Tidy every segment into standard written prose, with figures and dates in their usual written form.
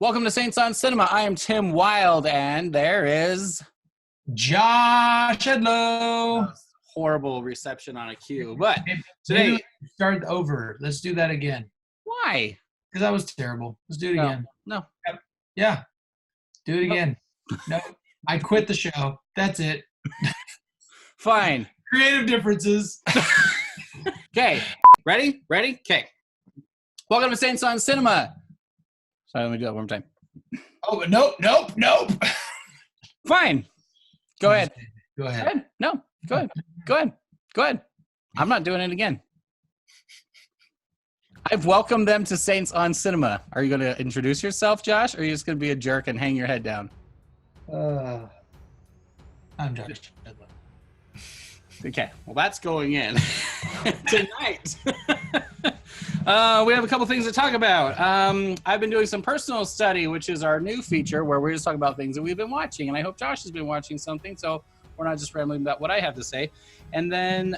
Welcome to Saints on Cinema. I am Tim Wilde, and there is Josh Edlow. Horrible reception on a cue. But today, start over. Let's do that again. Why? Because that was terrible. Let's do it again. No. Yeah. Do it again. No. I quit the show. That's it. Fine. Creative differences. Okay. Ready? Okay. Welcome to Saints on Cinema. Sorry, let me do that one more time. Oh, but nope. Fine. Go ahead. Go ahead. No. Go ahead. I'm not doing it again. I've welcomed them to Saints on Cinema. Are you going to introduce yourself, Josh, or are you just going to be a jerk and hang your head down? I'm Josh Edlow. Okay, well, that's going in tonight. We have a couple things to talk about. I've been doing some personal study, which is our new feature where we're just talking about things that we've been watching. And I hope Josh has been watching something, so we're not just rambling about what I have to say. And then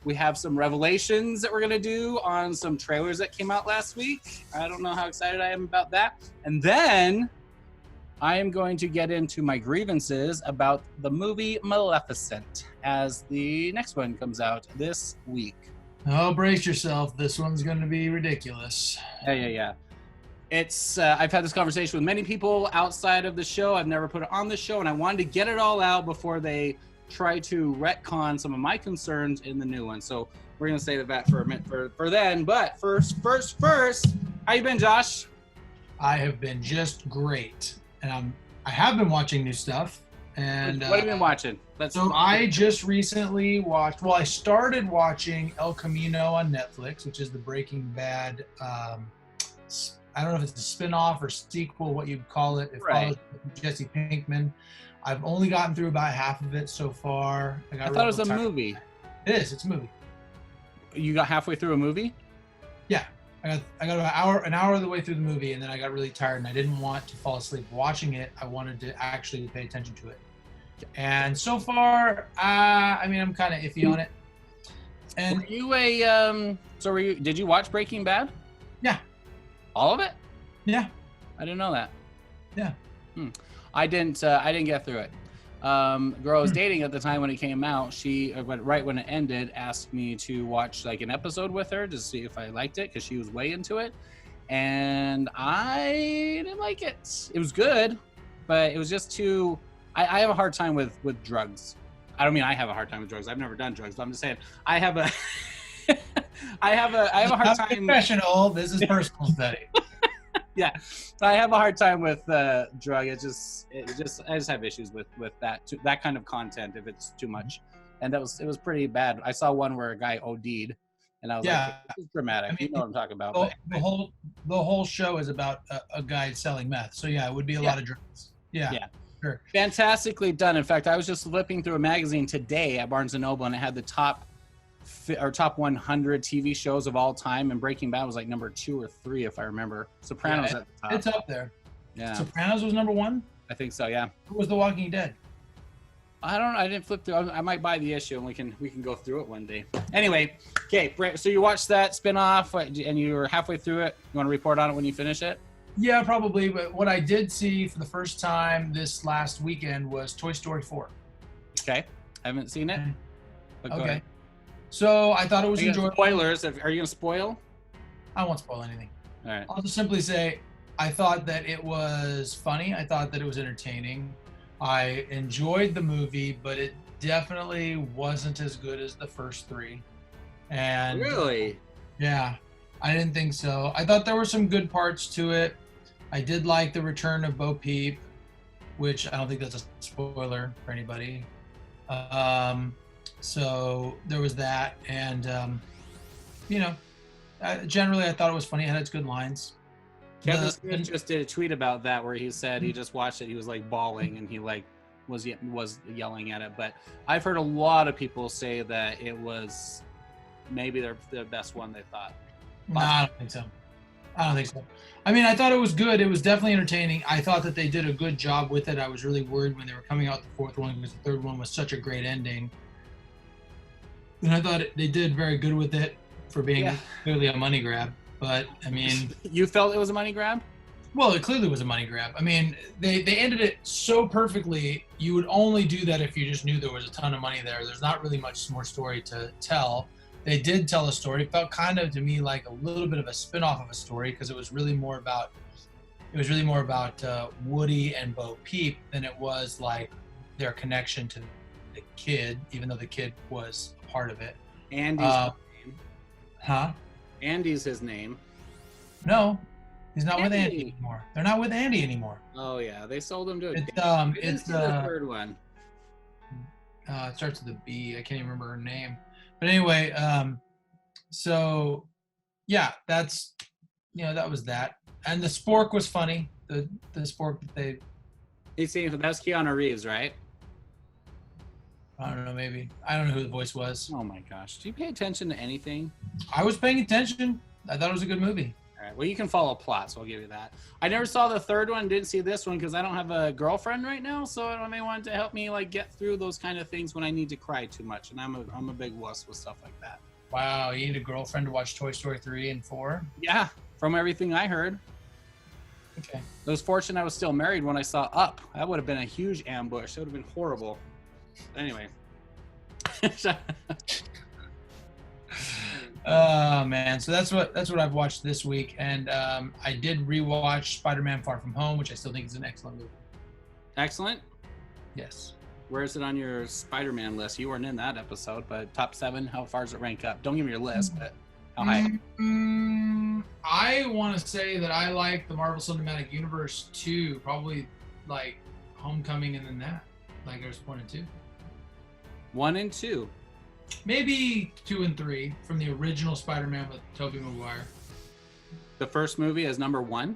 we have some revelations that we're going to do on some trailers that came out last week. I don't know how excited I am about that. And then I am going to get into my grievances about the movie Maleficent as the next one comes out this week. Oh, brace yourself. This one's going to be ridiculous. Yeah. It's I've had this conversation with many people outside of the show. I've never put it on the show, and I wanted to get it all out before they try to retcon some of my concerns in the new one. So we're going to save that for a minute for then. But first, how you been, Josh? I have been just great. And I have been watching new stuff. And what have you been watching? I just recently watched. Well, I started watching El Camino on Netflix, which is the Breaking Bad. I don't know if it's a spin-off or sequel, what you'd call it. It follows Jesse Pinkman. I've only gotten through about half of it so far. I thought it was a movie. It is. It's a movie. You got halfway through a movie? Yeah. I got about an hour of the way through the movie, and then I got really tired, and I didn't want to fall asleep watching it. I wanted to actually pay attention to it. And so far, I'm kind of iffy on it. And were you did you watch Breaking Bad? Yeah. All of it? Yeah. I didn't know that. Yeah. I didn't get through it. Girl I was dating at the time when it came out, she right when it ended asked me to watch like an episode with her to see if I liked it because she was way into it, and I didn't like it. It was good, but it was just too. I have a hard time with drugs. I don't mean I have a hard time with drugs. I've never done drugs, but I'm just saying I have a I have a hard time. Professional. This is personal study. Yeah, I have a hard time with drug. I just have issues with that kind of content if it's too much, and it was pretty bad. I saw one where a guy OD'd, and I was like, "This is dramatic." You know what I'm talking about. The whole show is about a guy selling meth. So yeah, it would be a lot of drugs. Yeah. Sure. Fantastically done. In fact, I was just flipping through a magazine today at Barnes & Noble, and it had the top 100 TV shows of all time, and Breaking Bad was like number 2 or 3, if I remember. Sopranos at the top. It's up there. Yeah. Sopranos was number 1? I think so, yeah. Who was The Walking Dead? I didn't flip through. I might buy the issue, and we can go through it one day. Anyway, okay, so you watched that spin-off, and you were halfway through it. You want to report on it when you finish it? Yeah, probably. But what I did see for the first time this last weekend was Toy Story 4. Okay. I haven't seen it. But go ahead. So I thought it was enjoyable. Spoilers. Are you going to spoil? I won't spoil anything. All right. I'll just simply say I thought that it was funny. I thought that it was entertaining. I enjoyed the movie, but it definitely wasn't as good as the first 3. And really? Yeah. I didn't think so. I thought there were some good parts to it. I did like the return of Bo Peep, which I don't think that's a spoiler for anybody. So there was that, and generally I thought it was funny. It had its good lines. Kevin Smith just did a tweet about that where he said he just watched it. He was like bawling, and he like was yelling at it. But I've heard a lot of people say that it was maybe the best one they thought. No, I don't think so. I mean, I thought it was good. It was definitely entertaining. I thought that they did a good job with it. I was really worried when they were coming out with the 4th one because the 3rd one was such a great ending. And I thought they did very good with it for being clearly a money grab. But, I mean... You felt it was a money grab? Well, it clearly was a money grab. I mean, they ended it so perfectly. You would only do that if you just knew there was a ton of money there. There's not really much more story to tell. They did tell a story. It felt kind of to me like a little bit of a spin-off of a story because it was really more about Woody and Bo Peep than it was like their connection to the kid, even though the kid was a part of it. Andy's his name. Huh? Andy's his name. No, he's not with Andy anymore. They're not with Andy anymore. Oh yeah, they sold him to a It's the third one. It starts with a B. I can't even remember her name. But anyway, so yeah, that's that was that. And the spork was funny. The spork that they. That's Keanu Reeves, right? I don't know. Maybe I don't know who the voice was. Oh my gosh, do you pay attention to anything? I was paying attention. I thought it was a good movie. All right. Well, you can follow plot, so I'll give you that. I never saw the third one. Didn't see this one because I don't have a girlfriend right now. So I may want to help me like get through those kind of things when I need to cry too much. And I'm a big wuss with stuff like that. Wow, you need a girlfriend to watch Toy Story 3 and 4? Yeah, from everything I heard. Okay. It was fortunate I was still married when I saw Up. That would have been a huge ambush. That would have been horrible. Anyway. Oh man, so that's what I've watched this week, and I did rewatch Spider-Man: Far From Home, which I still think is an excellent movie. Excellent. Yes. Where is it on your Spider-Man list? You weren't in that episode, but top 7. How far does it rank up? Don't give me your list, but how high? I want to say that I like the Marvel Cinematic Universe 2, probably like Homecoming, and then that. Like there's 1 and 2. 1 and 2. Maybe 2 and 3 from the original Spider-Man with Tobey Maguire. The first movie is number 1?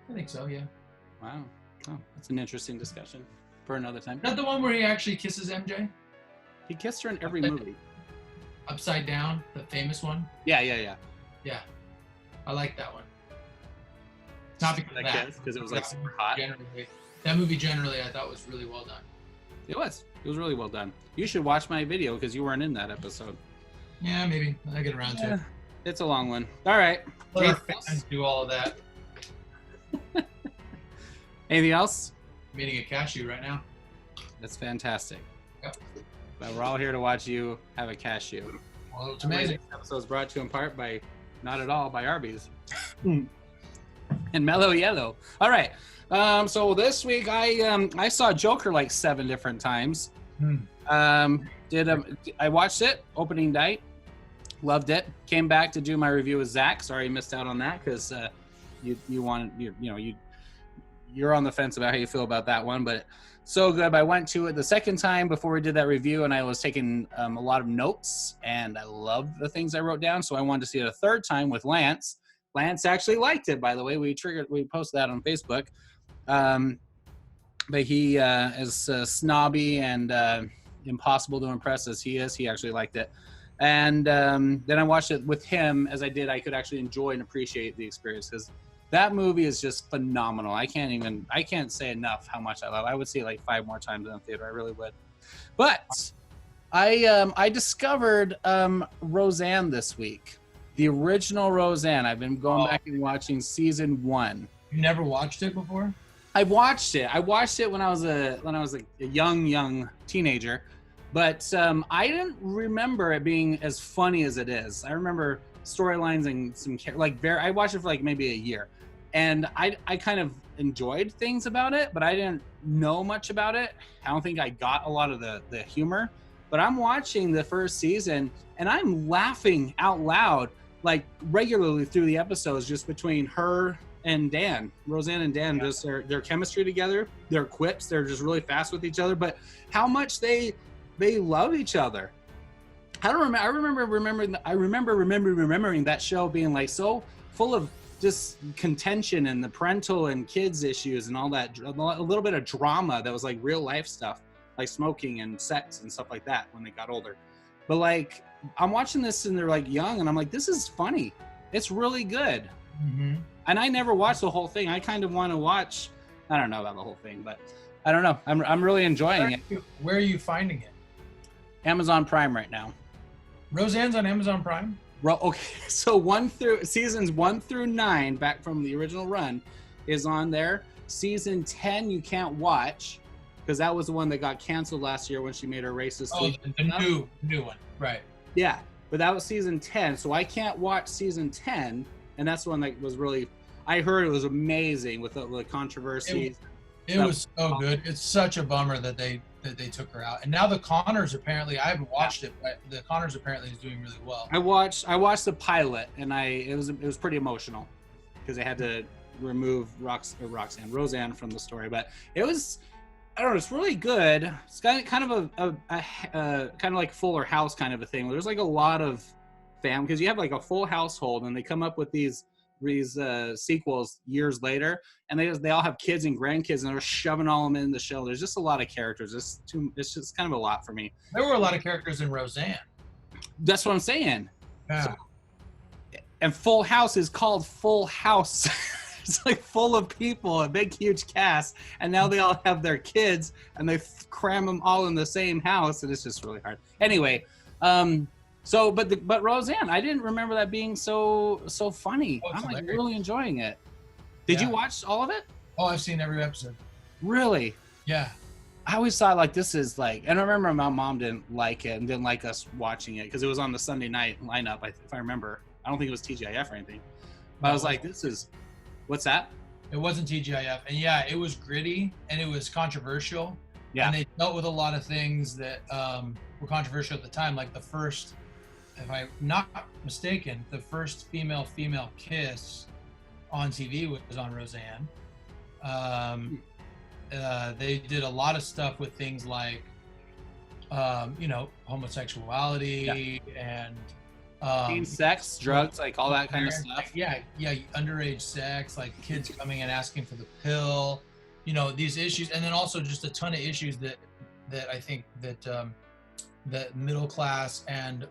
I think so, yeah. Wow. Oh, that's an interesting discussion for another time. Is that the one where he actually kisses MJ? He kissed her in every movie. Upside Down, the famous one? Yeah. Yeah. I like that one. Not because of that. Because it was like super hot. That movie generally I thought was really well done. It was really well done. You should watch my video because you weren't in that episode. Yeah, maybe. I'll get around to it. It's a long one. All right. Let our fans do all of that. Anything else? I'm eating a cashew right now. That's fantastic. Yep. But we're all here to watch you have a cashew. Well, it's amazing. This episode is brought to you in part by, not at all, by Arby's. And Mellow Yellow. All right. So this week I saw Joker like 7 different times. I watched it opening night, loved it. Came back to do my review with Zach. Sorry you missed out on that because you're on the fence about how you feel about that one, but so good. I went to it the second time before we did that review, and I was taking a lot of notes, and I loved the things I wrote down. So I wanted to see it a third time with Lance. Lance actually liked it, by the way. We posted that on Facebook. But he, as snobby and impossible to impress as he is, he actually liked it. And then I watched it with him. As I did, I could actually enjoy and appreciate the experience because that movie is just phenomenal. I can't say enough how much I love it. I would see it like 5 more times in the theater. I really would. But I discovered Roseanne this week. The original Roseanne. I've been going back and watching season 1. You never watched it before? I watched it. I watched it when I was a young teenager, but I didn't remember it being as funny as it is. I remember storylines and I watched it for like maybe a year, and I kind of enjoyed things about it, but I didn't know much about it. I don't think I got a lot of the humor. But I'm watching the first season and I'm laughing out loud like regularly through the episodes, just between her and Dan, Roseanne and Dan, just their chemistry together, their quips, they're just really fast with each other, but how much they love each other. I remember remembering that show being like so full of just contention and the parental and kids issues and all that, a little bit of drama that was like real life stuff, like smoking and sex and stuff like that when they got older. But like, I'm watching this and they're like young and I'm like, this is funny. It's really good. Mm-hmm. And I never watched the whole thing. I kind of want to watch. I don't know about the whole thing, but I don't know. I'm really enjoying it. Where are you finding it? Amazon Prime right now. Roseanne's on Amazon Prime? Okay, so seasons 1 through 9, back from the original run, is on there. Season 10 you can't watch because that was the one that got canceled last year when she made her racist. Oh, the new one, right? Yeah, but that was season 10, so I can't watch season 10, and that's the one that was really. I heard it was amazing with the controversies. It was so good. It's such a bummer that they took her out. And now the Connors apparently, I haven't watched it, but the Connors apparently is doing really well. I watched the pilot, and it was pretty emotional because they had to remove Roseanne from the story, but it was. I don't know. It's really good. It's kind of a kind of like Fuller House kind of a thing. Where there's like a lot of family because you have like a full household, and they come up with these sequels years later, and they all have kids and grandkids, and they're shoving all of them in the show. There's just a lot of characters. It's just kind of a lot for me. There were a lot of characters in Roseanne. That's what I'm saying. Yeah. So, and Full House is called Full House. It's like full of people, a big, huge cast, and now they all have their kids, and they cram them all in the same house, and it's just really hard. Anyway, but Roseanne, I didn't remember that being so funny. I'm like really enjoying it. Did you watch all of it? Oh, I've seen every episode. Really? Yeah. I always thought like this is like, and I remember my mom didn't like it and didn't like us watching it because it was on the Sunday night lineup. If I remember, I don't think it was TGIF or anything. But I was like, this is. What's that? It wasn't TGIF. And yeah, it was gritty and it was controversial. Yeah. And they dealt with a lot of things that were controversial at the time. Like the first, if I'm not mistaken, the first female-female kiss on TV was on Roseanne. They did a lot of stuff with things like, homosexuality and sex, drugs, like all that kind of stuff. Yeah, underage sex, like kids coming and asking for the pill, these issues, and then also just a ton of issues that I think that that middle class and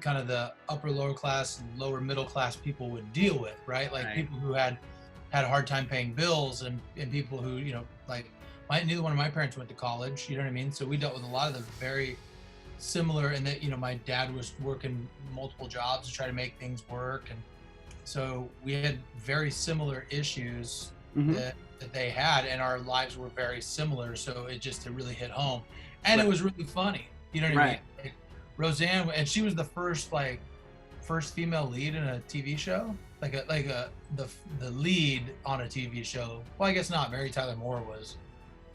kind of the upper lower class and lower middle class people would deal with, right? Like people who had a hard time paying bills and people who neither one of my parents went to college, you know what I mean? So we dealt with a lot of the very similar, and that my dad was working multiple jobs to try to make things work, and so we had very similar issues that they had, and our lives were very similar, so it really hit home, and it was really funny, you know what I mean? Like, Roseanne, and she was the first female lead in a TV show, the lead on a TV show. Well, I guess not. Mary Tyler Moore was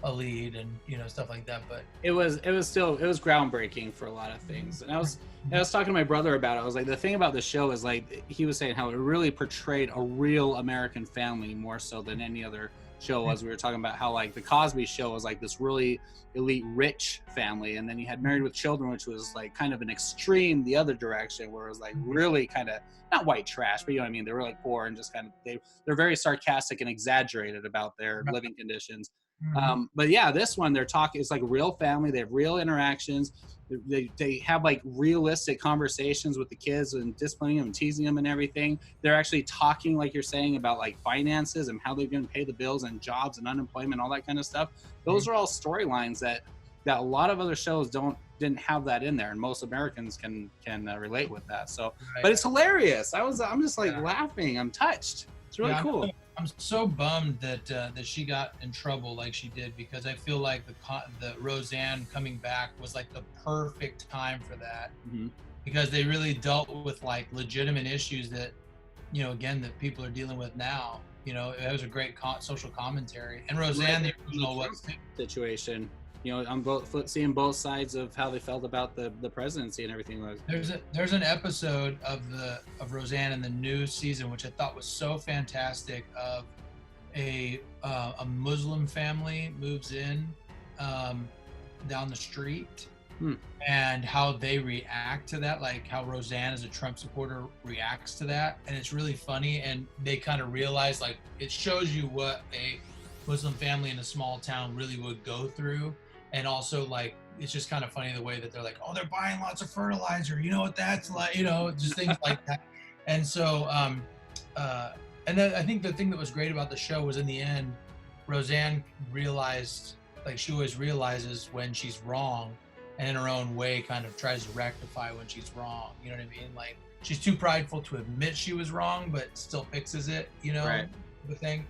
a lead and stuff like that, but it was groundbreaking for a lot of things. And I was talking to my brother about it. I was like, the thing about the show is like, he was saying how it really portrayed a real American family more so than any other show was. We were talking about how like the Cosby Show was like this really elite rich family, and then you had Married with Children, which was like kind of an extreme the other direction, where it was like really kind of not white trash, but you know what I mean, they were like poor and just kind of they're very sarcastic and exaggerated about their living conditions. But yeah, this one they're talking, it's like a real family, they have real interactions, they have like realistic conversations with the kids and disciplining them and teasing them and everything. They're actually talking, like you're saying, about like finances and how they're going to pay the bills and jobs and unemployment, all that kind of stuff. Those are all storylines that a lot of other shows didn't have that in there, and most Americans can relate with that. So but it's hilarious. I'm just like laughing, I'm touched. It's really cool. I'm so bummed that she got in trouble like she did, because I feel like the Roseanne coming back was like the perfect time for that, because they really dealt with like legitimate issues that, again, that people are dealing with now. It was a great social commentary, and Roseanne, the original was situation. I'm seeing both sides of how they felt about the presidency and everything. There's an episode of Roseanne in the new season, which I thought was so fantastic, of a Muslim family moves in down the street, and how they react to that, like how Roseanne as a Trump supporter reacts to that. And it's really funny, and they kind of realize, like, it shows you what a Muslim family in a small town really would go through. And also, like, it's just kind of funny the way that they're like, oh, they're buying lots of fertilizer, you know what that's like, just things like that. And so and then I think the thing that was great about the show was, in the end, Roseanne realized, like, she always realizes when she's wrong, and in her own way kind of tries to rectify when she's wrong, you know what I mean? Like, she's too prideful to admit she was wrong, but still fixes it, you know, Right. the thing.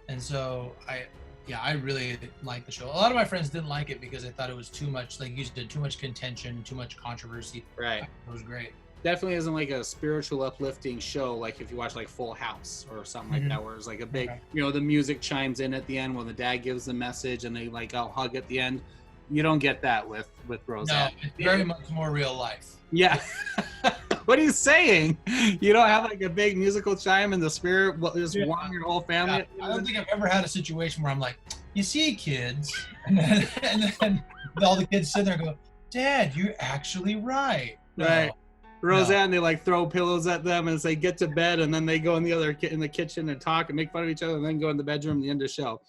And so I really like the show. A lot of my friends didn't like it because they thought it was too much, like you said, too much contention, too much controversy. Right. It was great. Definitely isn't like a spiritual uplifting show like if you watch like Full House or something like that, where it's like a big, you know, the music chimes in at the end when the dad gives the message and they like all hug at the end. You don't get that with Roseanne. No, it's very much more real life. Yeah. What are you saying? You don't have like a big musical chime and the spirit just warm your whole family? Yeah, I don't think I've ever had a situation where I'm like, you see, kids, and then all the kids sit there and go, Dad, you're actually right. Right. Roseanne, they like throw pillows at them and say get to bed, and then they go in the kitchen and talk and make fun of each other, and then go in the bedroom and the end of the show.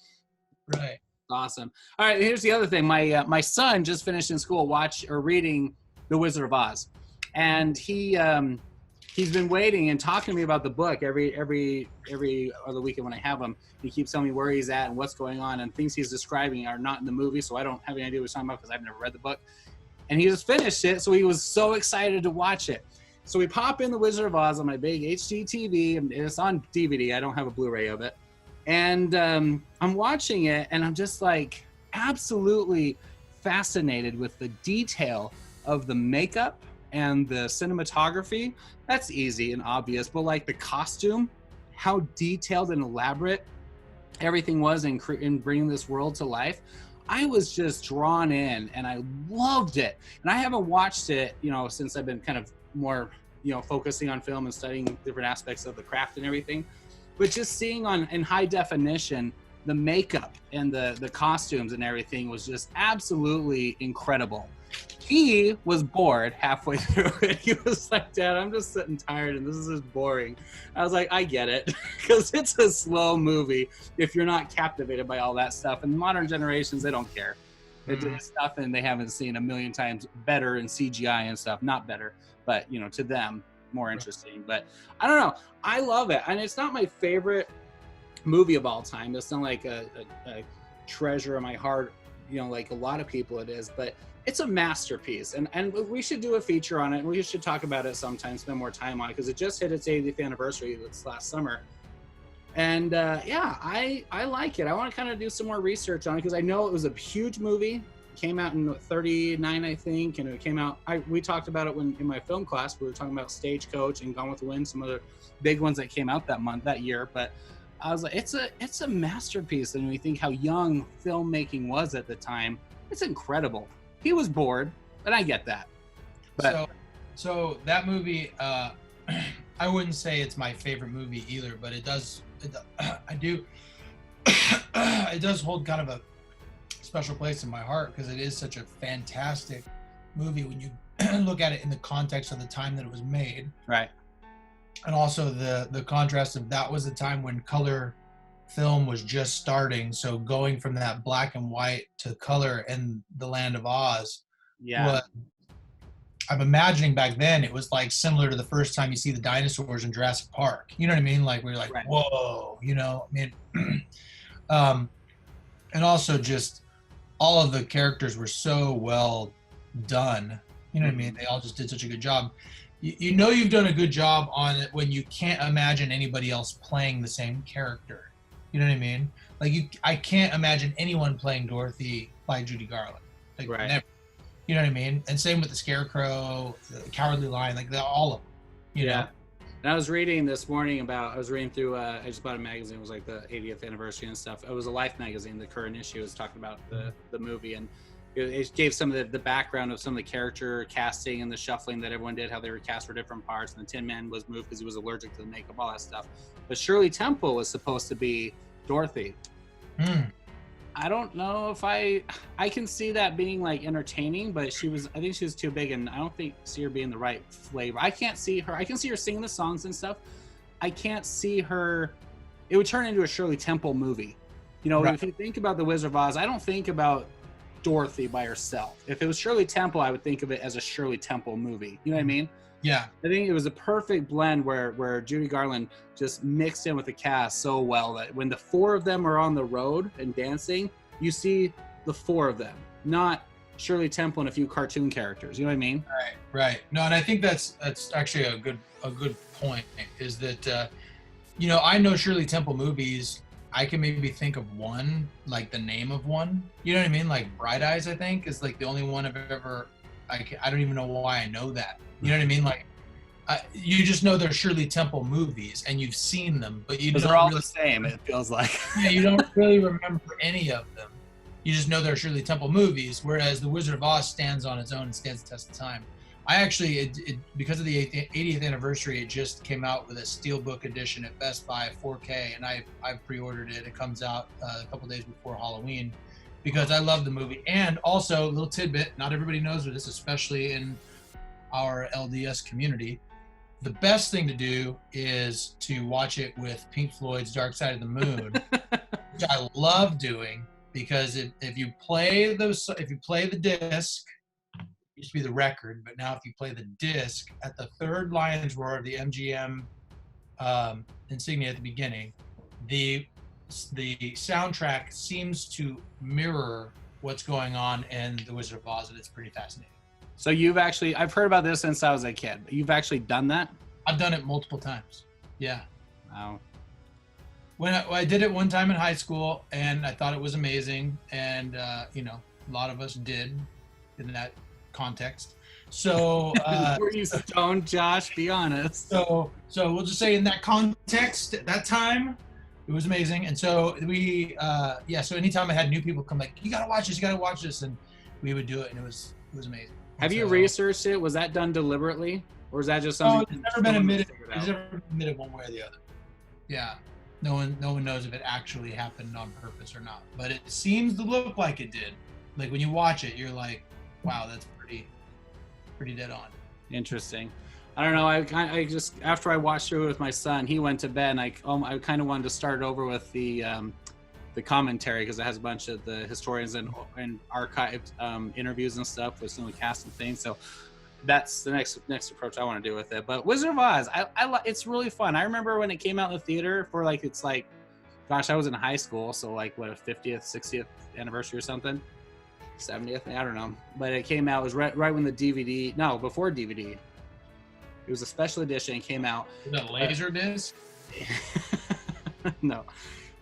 Right. Awesome. All right, here's the other thing. My son just finished in school reading The Wizard of Oz, and he's been waiting and talking to me about the book every other weekend when I have him. He keeps telling me where he's at and what's going on, and things he's describing are not in the movie, so I don't have any idea what he's talking about because I've never read the book. And he just finished it, so he was so excited to watch it. So we pop in The Wizard of Oz on my big HD TV, and it's on DVD. I don't have a Blu-ray of it. And I'm watching it, and I'm just like absolutely fascinated with the detail of the makeup and the cinematography. That's easy and obvious, but like the costume, how detailed and elaborate everything was in bringing this world to life. I was just drawn in and I loved it. And I haven't watched it, you know, since I've been kind of more, you know, focusing on film and studying different aspects of the craft and everything. But just seeing in high definition, the makeup and the costumes and everything was just absolutely incredible. He was bored halfway through it. He was like, Dad, I'm just sitting tired and this is just boring. I was like, I get it, because it's a slow movie if you're not captivated by all that stuff. And modern generations, they don't care. It's stuff and they haven't seen a million times better in CGI and stuff. Not better, but, you know, to them, more interesting. But I don't know. I love it. And it's not my favorite movie of all time. It's not like a treasure in my heart, you know, like a lot of people it is, but it's a masterpiece, and we should do a feature on it, and we should talk about it sometime, spend more time on it, because it just hit its 80th anniversary this last summer. And yeah, I like it. I want to kind of do some more research on it, because I know it was a huge movie. It came out in 39, I think, and it came out, we talked about it in my film class. We were talking about Stagecoach and Gone with the Wind, some other big ones that came out that year, but I was like, it's a masterpiece. And when you think how young filmmaking was at the time, it's incredible. He was bored, and I get that. But so that movie, I wouldn't say it's my favorite movie either, but it does hold kind of a special place in my heart, because it is such a fantastic movie when you look at it in the context of the time that it was made. Right. And also the contrast of that was the time when color film was just starting, so going from that black and white to color in the Land of Oz. Yeah. I'm imagining back then it was like similar to the first time you see the dinosaurs in Jurassic Park. You know what I mean? Like we're like, right. Whoa, you know, I mean, and also just all of the characters were so well done. You know what I mean? They all just did such a good job. You know you've done a good job on it when you can't imagine anybody else playing the same character. You know what I mean? Like I can't imagine anyone playing Dorothy by Judy Garland. Like right. Never. You know what I mean? And same with the Scarecrow, the Cowardly Lion, like all of them. You know? And I was reading this morning I was reading through, I just bought a magazine. It was like the 80th anniversary and stuff. It was a Life magazine. The current issue was talking about the movie, and it gave some of the background of some of the character casting and the shuffling that everyone did, how they were cast for different parts. And the Tin Man was moved because he was allergic to the makeup, all that stuff. But Shirley Temple was supposed to be Dorothy. I don't know if I can see that being like entertaining, but I think she was too big, and I don't see her being the right flavor. I can see her singing the songs and stuff. I can't see her, it would turn into a Shirley Temple movie. You know, right. If you think about The Wizard of Oz, I don't think about Dorothy by herself. If it was Shirley Temple, I would think of it as a Shirley Temple movie. You know what I mean? Yeah. I think it was a perfect blend where Judy Garland just mixed in with the cast so well that when the four of them are on the road and dancing, you see the four of them, not Shirley Temple and a few cartoon characters. You know what I mean? Right. No, and I think that's actually a good point. Is that I know Shirley Temple movies. I can maybe think of one, like the name of one. You know what I mean? Like Bright Eyes, I think, is like the only one I've ever. I don't even know why I know that. You know what I mean? Like, you just know they're Shirley Temple movies, and you've seen them, but you don't. They're all really, the same. It feels like. Yeah, you don't really remember any of them. You just know they're Shirley Temple movies, whereas The Wizard of Oz stands on its own and stands the test of time. I actually, because of the 80th anniversary, it just came out with a steelbook edition at Best Buy, 4K, and I've pre-ordered it. It comes out a couple days before Halloween, because I love the movie. And also, a little tidbit, not everybody knows this, especially in our LDS community. The best thing to do is to watch it with Pink Floyd's Dark Side of the Moon, which I love doing, because if you play the disc, it used to be the record, but now if you play the disc at the third Lion's Roar of the MGM insignia at the beginning, the soundtrack seems to mirror what's going on in The Wizard of Oz, and it's pretty fascinating. So I've heard about this since I was a kid. You've actually done that? I've done it multiple times. Yeah. Wow. When I did it one time in high school, and I thought it was amazing, and a lot of us did in that context. So were you stoned, Josh? Be honest. So we'll just say in that context, at that time, it was amazing. And so so anytime I had new people come, like, you gotta watch this, and we would do it, and it was amazing. Have you researched it? Was that done deliberately, or is that just something? No, it's never been admitted. It's never been admitted one way or the other. Yeah. No one knows if it actually happened on purpose or not, but it seems to look like it did. Like when you watch it, you're like, wow, that's pretty dead on. Interesting. I don't know. I just, after I watched through it with my son, he went to bed, and I kind of wanted to start over with the commentary, because it has a bunch of the historians and archived interviews and stuff with some of the cast and things. So that's the next approach I want to do with it. But Wizard of Oz, it's really fun. I remember when it came out in the theater for gosh, I was in high school, so like what, a 50th, 60th anniversary or something, 70th, I don't know. But it came out, it was right when the DVD, no, before DVD. It was a special edition. It came out. Was that laser disc? No,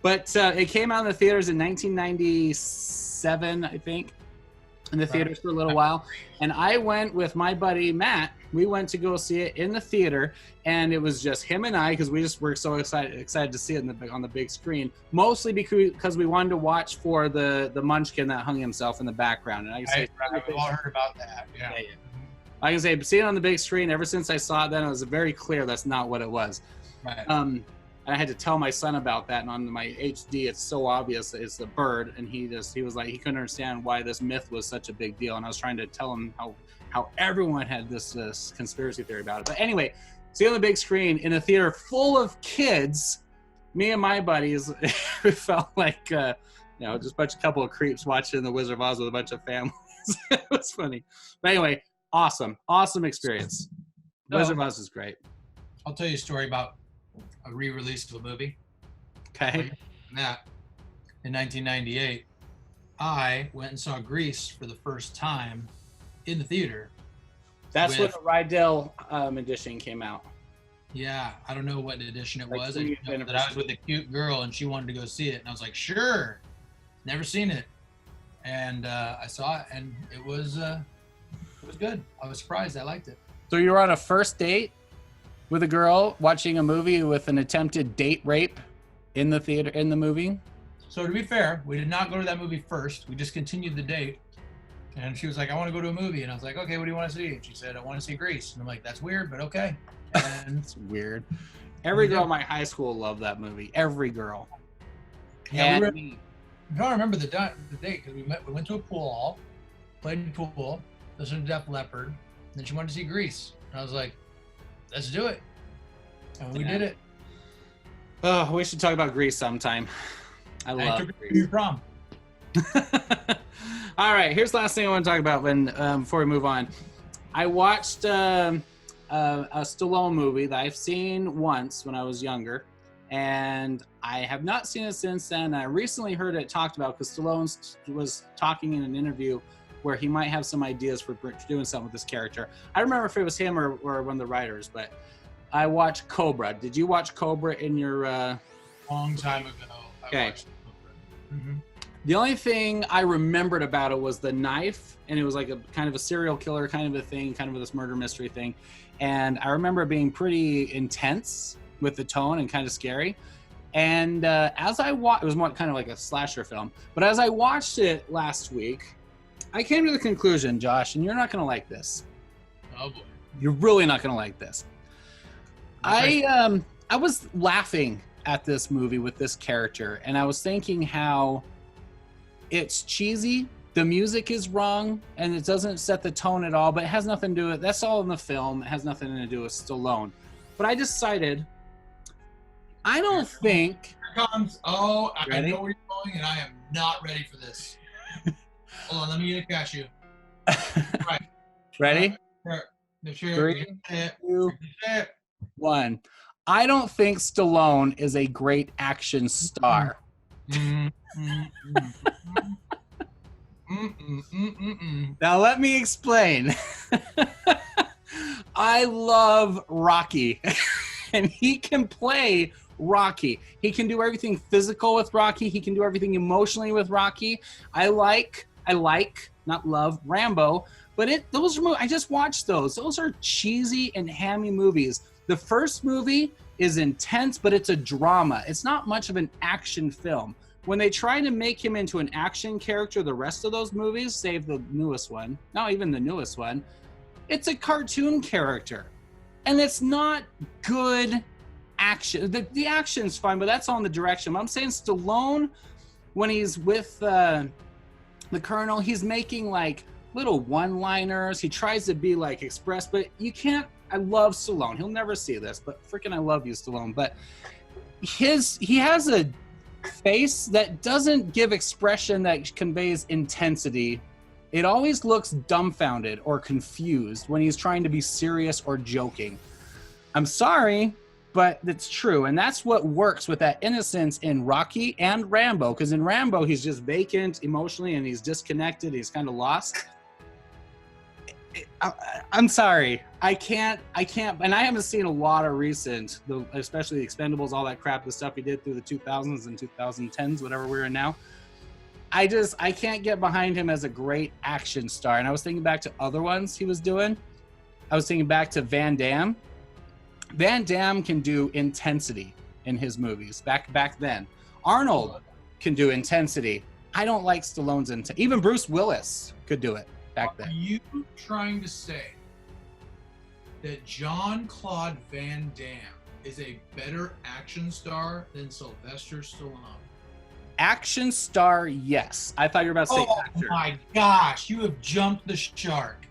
but it came out in the theaters in 1997, I think. In the theaters for a little while, and I went with my buddy Matt. We went to go see it in the theater, and it was just him and I, because we just were so excited to see it on the big screen. Mostly because we wanted to watch for the Munchkin that hung himself in the background. And we've all heard about that. Yeah. I can say, seeing it on the big screen, ever since I saw it, then it was very clear that's not what it was. Right. And I had to tell my son about that, and on my HD, it's so obvious it's the bird, and he was like, he couldn't understand why this myth was such a big deal, and I was trying to tell him how everyone had this conspiracy theory about it. But anyway, see on the big screen in a theater full of kids, me and my buddies, it felt like just a couple of creeps watching The Wizard of Oz with a bunch of families. It was funny. But anyway, awesome experience. Wizard of Oz is great. I'll tell you a story about a re-release of a movie. Okay. That in 1998, I went and saw Grease for the first time in the theater. That's when the Rydell edition came out. Yeah, I don't know what edition it was. I know that I was with a cute girl, and she wanted to go see it, and I was like, sure. Never seen it, and I saw it, and it was good. I was surprised. I liked it. So you were on a first date with a girl watching a movie with an attempted date rape in the theater, in the movie? So to be fair, we did not go to that movie first. We just continued the date. And she was like, I want to go to a movie. And I was like, okay, what do you want to see? And she said, I want to see Grease. And I'm like, that's weird, but okay. And it's weird. Every girl in my high school loved that movie. Every girl. Yeah, I don't remember the date, because we went to a pool hall, played pool, listened to Def Leppard, and then she wanted to see Grease. And I was like, let's do it. And we did it. Oh, we should talk about Grease sometime. I love took Grease. To your prom. All right, here's the last thing I want to talk about before we move on. I watched a Stallone movie that I've seen once when I was younger, and I have not seen it since then. I recently heard it talked about because Stallone was talking in an interview where he might have some ideas for doing something with this character. I don't remember if it was him or one of the writers, but I watched Cobra. Did you watch Cobra in your... Long time ago. Okay. I watched Cobra. Mm-hmm. The only thing I remembered about it was the knife, and it was like a kind of a serial killer kind of a thing, kind of this murder mystery thing. And I remember it being pretty intense with the tone and kind of scary. And as I watched, it was more kind of like a slasher film. But as I watched it last week, I came to the conclusion, Josh, and you're not going to like this. Oh boy. You're really not going to like this. Okay. I was laughing at this movie with this character, and I was thinking how it's cheesy, the music is wrong, and it doesn't set the tone at all, but it has nothing to do with, that's all in the film, it has nothing to do with Stallone. But I decided, I don't think... Here comes, I Ready? know where you're going, and I am not ready for this. Hold on, let me get a cashew. Right. Ready? Three, 2, 1. I don't think Stallone is a great action star. Now let me explain. I love Rocky, and he can play Rocky. He can do everything physical with Rocky. He can do everything emotionally with Rocky. I like, not love, Rambo, but those are, I just watched those. Those are cheesy and hammy movies. The first movie is intense, but it's a drama. It's not much of an action film. When they try to make him into an action character, the rest of those movies, save the newest one, not even the newest one, it's a cartoon character. And it's not good action. The action's fine, but that's all in the direction. I'm saying Stallone, when he's with the Colonel, he's making like little one-liners. He tries to be like express, but you can't. I love Stallone. He'll never see this, but freaking I love you, Stallone. But he has a face that doesn't give expression that conveys intensity. It always looks dumbfounded or confused when he's trying to be serious or joking. I'm sorry, but it's true. And that's what works with that innocence in Rocky and Rambo. Because in Rambo, he's just vacant emotionally and he's disconnected. He's kind of lost. I'm sorry. I can't, and I haven't seen a lot of recent, especially the Expendables, all that crap, the stuff he did through the 2000s and 2010s, whatever we're in now. I can't get behind him as a great action star. And I was thinking back to other ones he was doing. I was thinking back to Van Damme. Van Damme can do intensity in his movies back then. Arnold can do intensity. I don't like Stallone's intensity. Even Bruce Willis could do it back then. Are you trying to say that Jean-Claude Van Damme is a better action star than Sylvester Stallone? Action star, yes. I thought you were about to say actor. Oh my gosh, you have jumped the shark.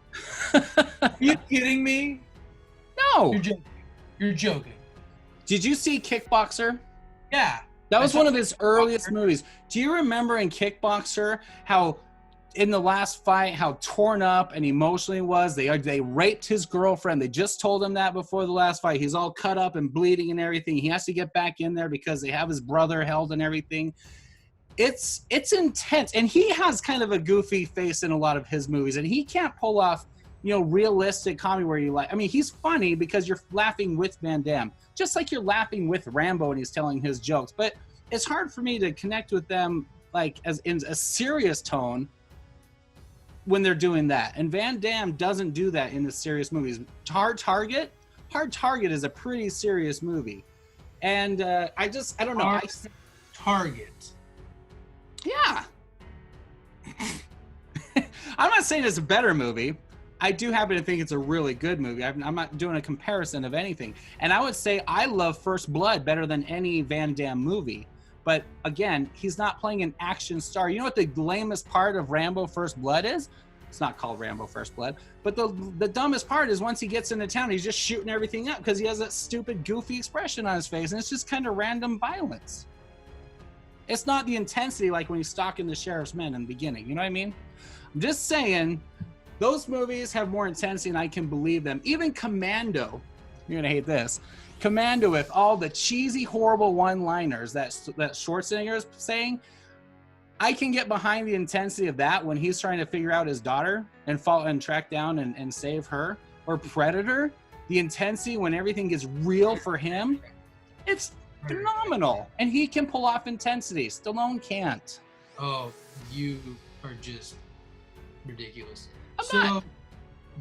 Are you kidding me? No. You're joking. Did you see Kickboxer? Yeah. That was one of his earliest movies. Do you remember in Kickboxer how in the last fight, how torn up and emotionally he was? They raped his girlfriend. They just told him that before the last fight. He's all cut up and bleeding and everything. He has to get back in there because they have his brother held and everything. It's intense. And he has kind of a goofy face in a lot of his movies. And he can't pull off, realistic comedy where you like. I mean, he's funny because you're laughing with Van Damme. Just like you're laughing with Rambo and he's telling his jokes. But it's hard for me to connect with them like as in a serious tone when they're doing that. And Van Damme doesn't do that in the serious movies. Hard Target is a pretty serious movie. And I don't know. Target. Yeah. I'm not saying it's a better movie. I do happen to think it's a really good movie. I'm not doing a comparison of anything. And I would say I love First Blood better than any Van Damme movie. But again, he's not playing an action star. You know what the lamest part of Rambo First Blood is? It's not called Rambo First Blood. But the dumbest part is once he gets into town, he's just shooting everything up because he has that stupid, goofy expression on his face. And it's just kind of random violence. It's not the intensity like when he's stalking the sheriff's men in the beginning. You know what I mean? I'm just saying, those movies have more intensity and I can believe them. Even Commando, you're going to hate this. Commando with all the cheesy, horrible one-liners that Schwarzenegger is saying, I can get behind the intensity of that when he's trying to figure out his daughter and fall and track down and save her. Or Predator, the intensity when everything gets real for him, it's phenomenal. And he can pull off intensity. Stallone can't. Oh, you are just ridiculous. I'm not.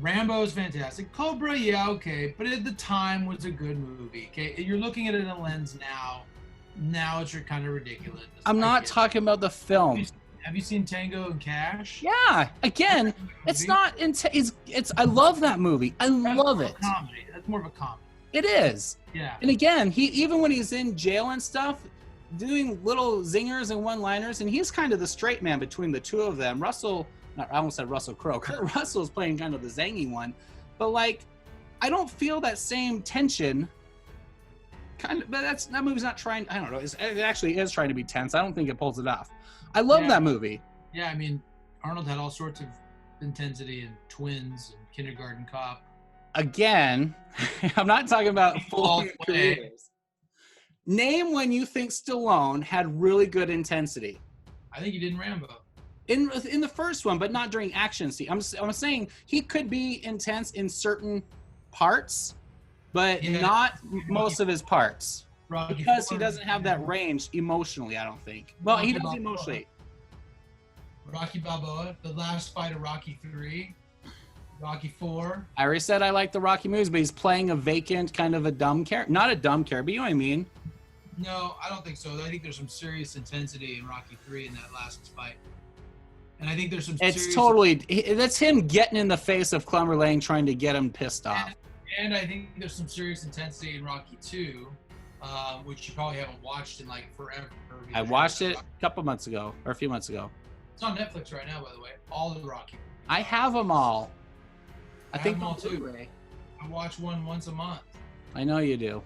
Rambo is fantastic. Cobra, yeah, okay, but at the time was a good movie. Okay, you're looking at it in a lens now. Now it's kind of ridiculous. I'm not talking about the film. Have you seen Tango and Cash? Yeah, again, it's not intense. It's. I love that movie. I love it. Comedy. That's more of a comedy. It is. Yeah. And again, he even when he's in jail and stuff, doing little zingers and one-liners, and he's kind of the straight man between the two of them. I almost said Russell Crowe. Kurt Russell's playing kind of the zangy one, but like, I don't feel that same tension. Kind of, but that movie's not trying. I don't know. It actually is trying to be tense. I don't think it pulls it off. I love that movie. Yeah, I mean, Arnold had all sorts of intensity in Twins and Kindergarten Cop. Again, I'm not talking about full careers. Name when you think Stallone had really good intensity. I think he did in Rambo. In the first one, but not during action scene. I'm saying he could be intense in certain parts, but not most of his parts. Because he doesn't have that range emotionally, I don't think. Well, he does emotionally. Rocky Balboa, the last fight of Rocky 3, Rocky 4. I already said I like the Rocky movies, but he's playing a vacant, kind of a dumb character. Not a dumb character, but you know what I mean. No, I don't think so. I think there's some serious intensity in Rocky 3 in that last fight. And I think there's some that's him getting in the face of Clubber Lang trying to get him pissed off. And I think there's some serious intensity in Rocky 2, which you probably haven't watched in like forever. I watched it a couple months ago, or a few months ago. It's on Netflix right now, by the way. All the Rocky movies. I have them all. I think them all too. I watch one once a month. I know you do.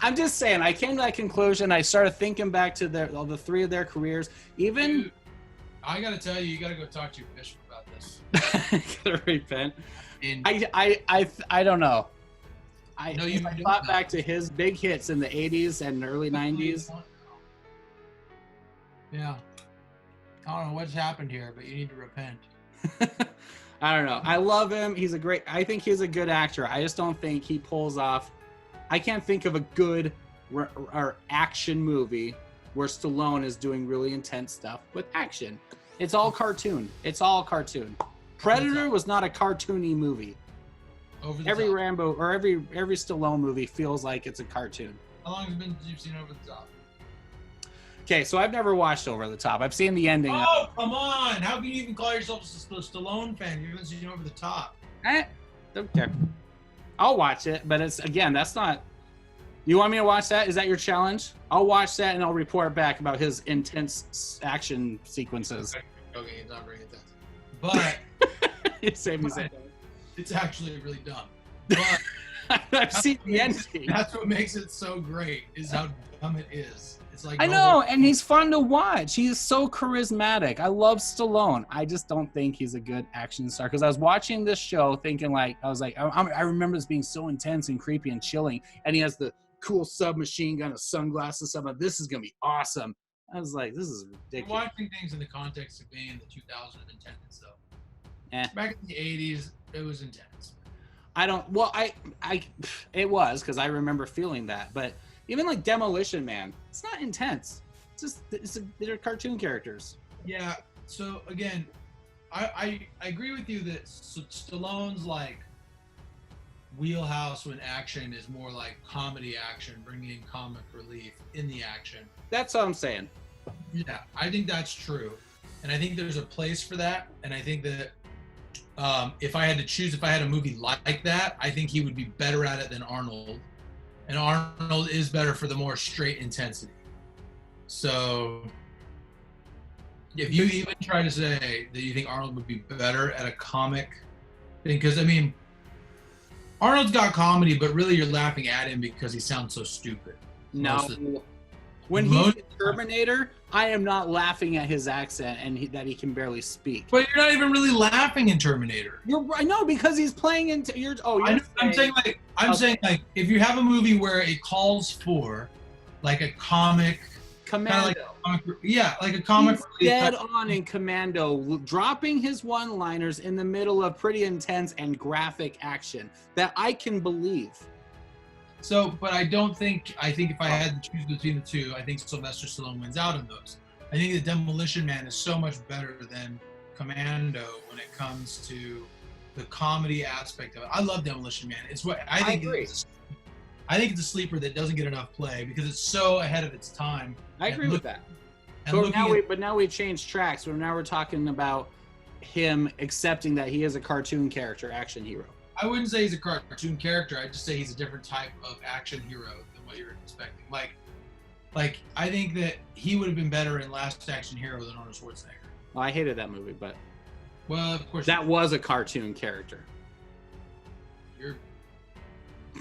I'm just saying, I came to that conclusion. I started thinking back to all the three of their careers. Dude, I gotta tell you gotta go talk to your bishop about this. Gotta repent. I don't know. I thought back to his big hits in the 80s and early 90s. Yeah. I don't know what's happened here, but you need to repent. I don't know. I love him. I think he's a good actor. I just don't think he pulls off. I can't think of a good or action movie where Stallone is doing really intense stuff with action. It's all cartoon. Predator was not a cartoony movie. Every Rambo or every Stallone movie feels like it's a cartoon. How long has it been since you've seen Over the Top? Okay, so I've never watched Over the Top. I've seen the ending. Oh, come on! How can you even call yourself a Stallone fan? You haven't seen Over the Top. Okay. I'll watch it, but that's not. You want me to watch that? Is that your challenge? I'll watch that and I'll report back about his intense action sequences. Okay, he's not bringing that. But you saved me saying. It's actually really dumb. But I've seen the ending. That's what makes it so great, is how dumb it is. It's like I know, and he's fun to watch. He's so charismatic. I love Stallone. I just don't think he's a good action star. Because I was watching this show thinking I remember this being so intense and creepy and chilling. And he has the cool submachine gun, and sunglasses, stuff. This is gonna be awesome. I was like, this is ridiculous. We're watching things in the context of being in the 2010s, though. Back in the 80s, it was intense. It was, because I remember feeling that. But even like Demolition Man, it's not intense. It's just they're cartoon characters. Yeah. So again, I agree with you that Stallone's like wheelhouse when action is more like comedy action, bringing in comic relief in the action. That's what I'm saying. Yeah, I think that's true, and I think there's a place for that. And I think that if I had to choose, if I had a movie like that, I think he would be better at it than Arnold. And Arnold is better for the more straight intensity. So if you even try to say that you think Arnold would be better at a comic thing, because I mean, Arnold's got comedy, but really you're laughing at him because he sounds so stupid. No. When he's in Terminator, I am not laughing at his accent and that he can barely speak. But you're not even really laughing in Terminator. You're right. No, because he's playing into. I'm saying if you have a movie where it calls for like a comic Commando. Like a comic He's dead on in Commando, dropping his one-liners in the middle of pretty intense and graphic action that I can believe. So, but I think if I had to choose between the two, I think Sylvester Stallone wins out in those. I think the Demolition Man is so much better than Commando when it comes to the comedy aspect of it. I love Demolition Man. It's what I think. I think it's a sleeper that doesn't get enough play because it's so ahead of its time. I agree with that. But now we changed tracks. So now we're talking about him accepting that he is a cartoon character, action hero. I wouldn't say he's a cartoon character. I'd just say he's a different type of action hero than what you're expecting. Like I think that he would have been better in Last Action Hero than Arnold Schwarzenegger. Well, I hated that movie, but of course that was a cartoon character. You're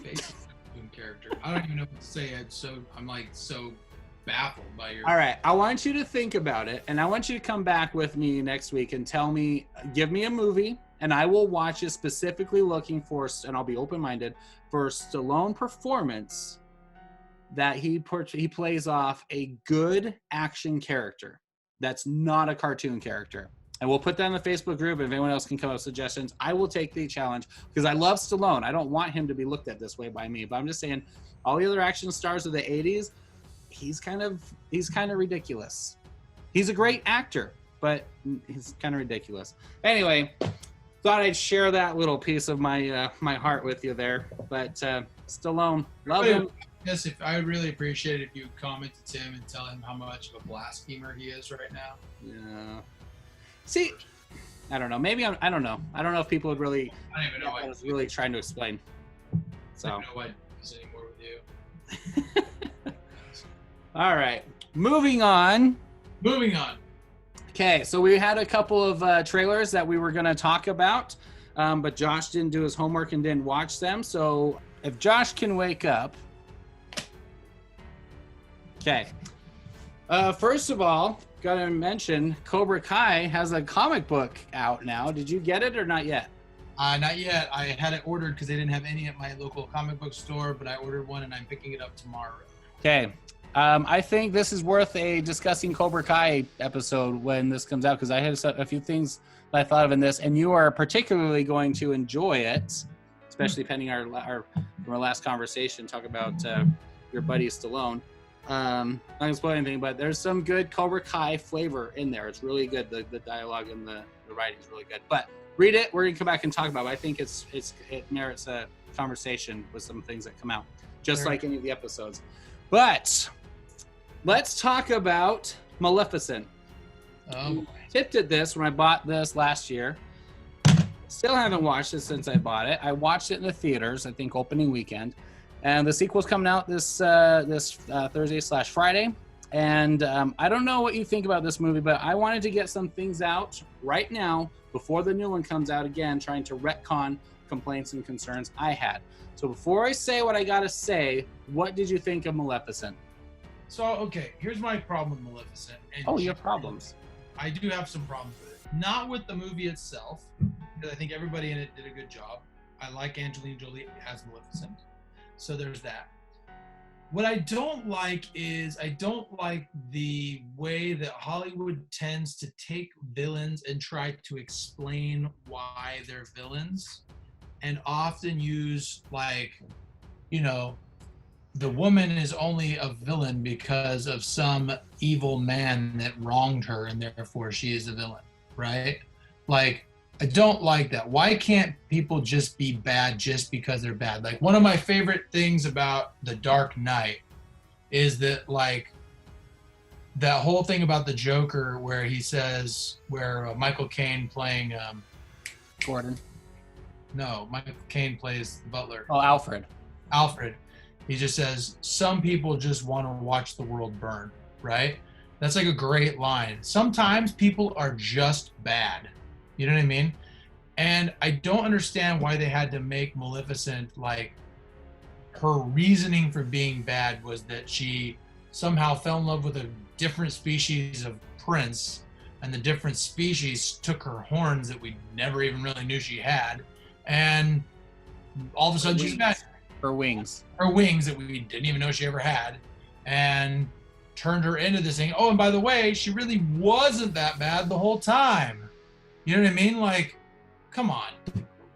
basically a cartoon character. I don't even know what to say. I'm so baffled by your. All right, I want you to think about it, and I want you to come back with me next week and give me a movie, and I will watch it specifically looking for, and I'll be open-minded for Stallone performance that he plays off a good action character that's not a cartoon character. And we'll put that in the Facebook group. If anyone else can come up with suggestions, I will take the challenge because I love Stallone. I don't want him to be looked at this way by me, but I'm just saying all the other action stars of the 80s, he's kind of ridiculous. He's a great actor, but he's kind of ridiculous. Anyway, thought I'd share that little piece of my my heart with you there. But Stallone, love him. Yes, I would really appreciate it if you would comment to Tim and tell him how much of a blasphemer he is right now. Yeah. See, I don't know. Maybe I don't know. I don't know if people would really. I don't even know. I was really trying to explain. So. I don't know why it's anymore with you. All right. Moving on. Okay, so we had a couple of trailers that we were going to talk about, but Josh didn't do his homework and didn't watch them. So if Josh can wake up. Okay. First of all, got to mention Cobra Kai has a comic book out now. Did you get it or not yet? Not yet. I had it ordered because they didn't have any at my local comic book store, but I ordered one and I'm picking it up tomorrow. Okay. I think this is worth a discussing Cobra Kai episode when this comes out because I had a few things that I thought of in this, and you are particularly going to enjoy it, especially pending our last conversation, talk about your buddy Stallone. Not gonna spoil anything, but there's some good Cobra Kai flavor in there. It's really good. The dialogue and the writing is really good. But read it. We're gonna come back and talk about it. I think it merits a conversation with some things that come out, just like any of the episodes. But let's talk about Maleficent. I tipped at this when I bought this last year. Still haven't watched it since I bought it. I watched it in the theaters, I think opening weekend. And the sequel's coming out this Thursday/Friday. And I don't know what you think about this movie, but I wanted to get some things out right now before the new one comes out again, trying to retcon complaints and concerns I had. So before I say what I got to say, what did you think of Maleficent? So, okay, here's my problem with Maleficent. And you have problems. I do have some problems with it. Not with the movie itself, because I think everybody in it did a good job. I like Angelina Jolie as Maleficent. So there's that. What I don't like is I don't like the way that Hollywood tends to take villains and try to explain why they're villains, and often use the woman is only a villain because of some evil man that wronged her and therefore she is a villain, right? I don't like that. Why can't people just be bad just because they're bad? One of my favorite things about The Dark Knight is that that whole thing about the Joker where he says, Michael Caine playing Gordon. No, Michael Caine plays the butler. Oh, Alfred. He just says, some people just want to watch the world burn, right? That's a great line. Sometimes people are just bad. You know what I mean? And I don't understand why they had to make Maleficent her reasoning for being bad was that she somehow fell in love with a different species of prince, and the different species took her horns that we never even really knew she had, and all of a sudden she's bad. Her wings that we didn't even know she ever had, and turned her into this thing. Oh, and by the way, she really wasn't that bad the whole time. You know what I mean? Like, come on.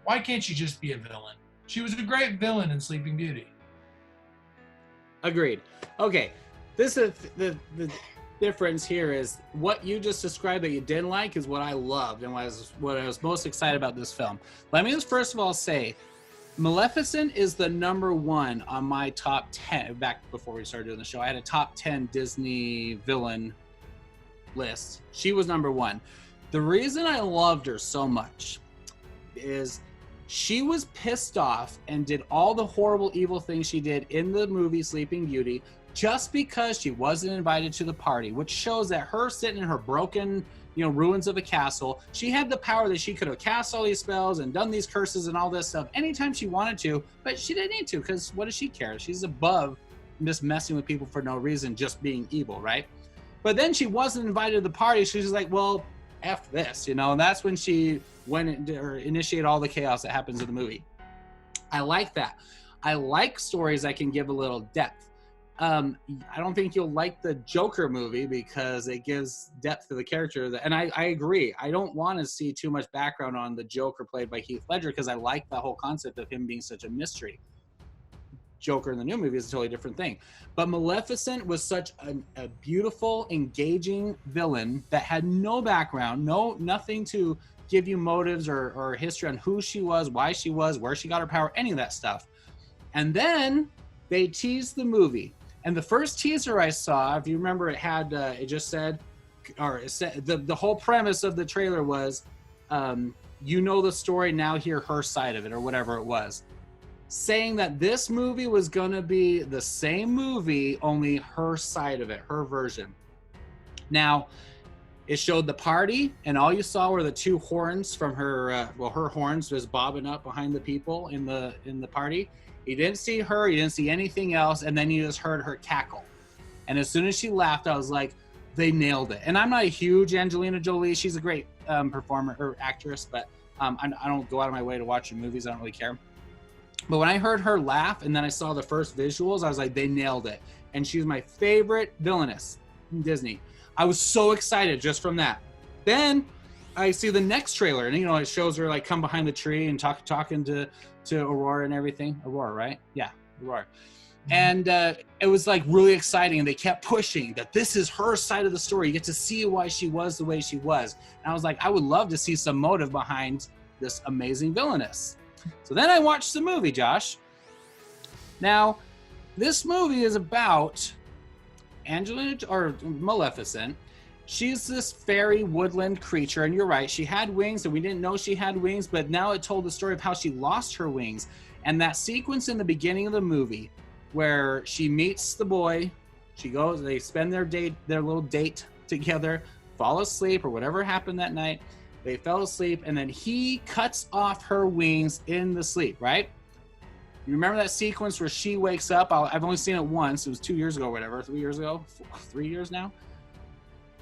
Why can't she just be a villain? She was a great villain in Sleeping Beauty. Agreed. Okay, this is the difference here is what you just described that you didn't like is what I loved and what I was most excited about this film. Let me just first of all say, Maleficent is the #1 on my top 10. Back before we started doing the show, I had a top 10 Disney villain list. She was #1. The reason I loved her so much is she was pissed off and did all the horrible, evil things she did in the movie Sleeping Beauty just because she wasn't invited to the party, which shows that her sitting in her broken, ruins of a castle, she had the power that she could have cast all these spells and done these curses and all this stuff anytime she wanted to, but she didn't need to because what does she care? She's above just messing with people for no reason, just being evil, right? But then she wasn't invited to the party. She was like, well, F this, and that's when she went or initiated all the chaos that happens in the movie. I like that. I like stories that can give a little depth. I don't think you'll like the Joker movie because it gives depth to the character. And I agree. I don't want to see too much background on the Joker played by Heath Ledger because I like the whole concept of him being such a mystery. Joker in the new movie is a totally different thing. But Maleficent was such a beautiful, engaging villain that had no background, nothing to give you motives or history on who she was, why she was, where she got her power, any of that stuff. And then they teased the movie. And the first teaser I saw, if you remember, it had, it said the whole premise of the trailer was, the story, now hear her side of it, or whatever it was. Saying that this movie was going to be the same movie, only her side of it, her version. Now, it showed the party, and all you saw were the two horns from her, her horns was bobbing up behind the people in the party. You didn't see her, you didn't see anything else, and then you just heard her cackle. And as soon as she laughed, I was like, they nailed it. And I'm not a huge Angelina Jolie. She's a great performer or actress, but I don't go out of my way to watch her movies. I don't really care. But when I heard her laugh and then I saw the first visuals, I was like, they nailed it. And she's my favorite villainess in Disney. I was so excited just from that. Then I see the next trailer, and it shows her like come behind the tree and talking to Aurora and everything. Aurora, right? Yeah, Aurora. And it was like really exciting, and they kept pushing that this is her side of the story. You get to see why she was the way she was. And I was like, I would love to see some motive behind this amazing villainess. So then I watched the movie, Josh. Now, this movie is about Maleficent. She's this fairy woodland creature, and you're right, she had wings, and we didn't know she had wings, but now it told the story of how she lost her wings. And that sequence in the beginning of the movie where she meets the boy, they spend their little date together, fall asleep or whatever happened that night. They fell asleep, and then he cuts off her wings in the sleep, right? You remember that sequence where she wakes up? I've only seen it once. It was 2 years ago or whatever, 3 years ago, 3 years now.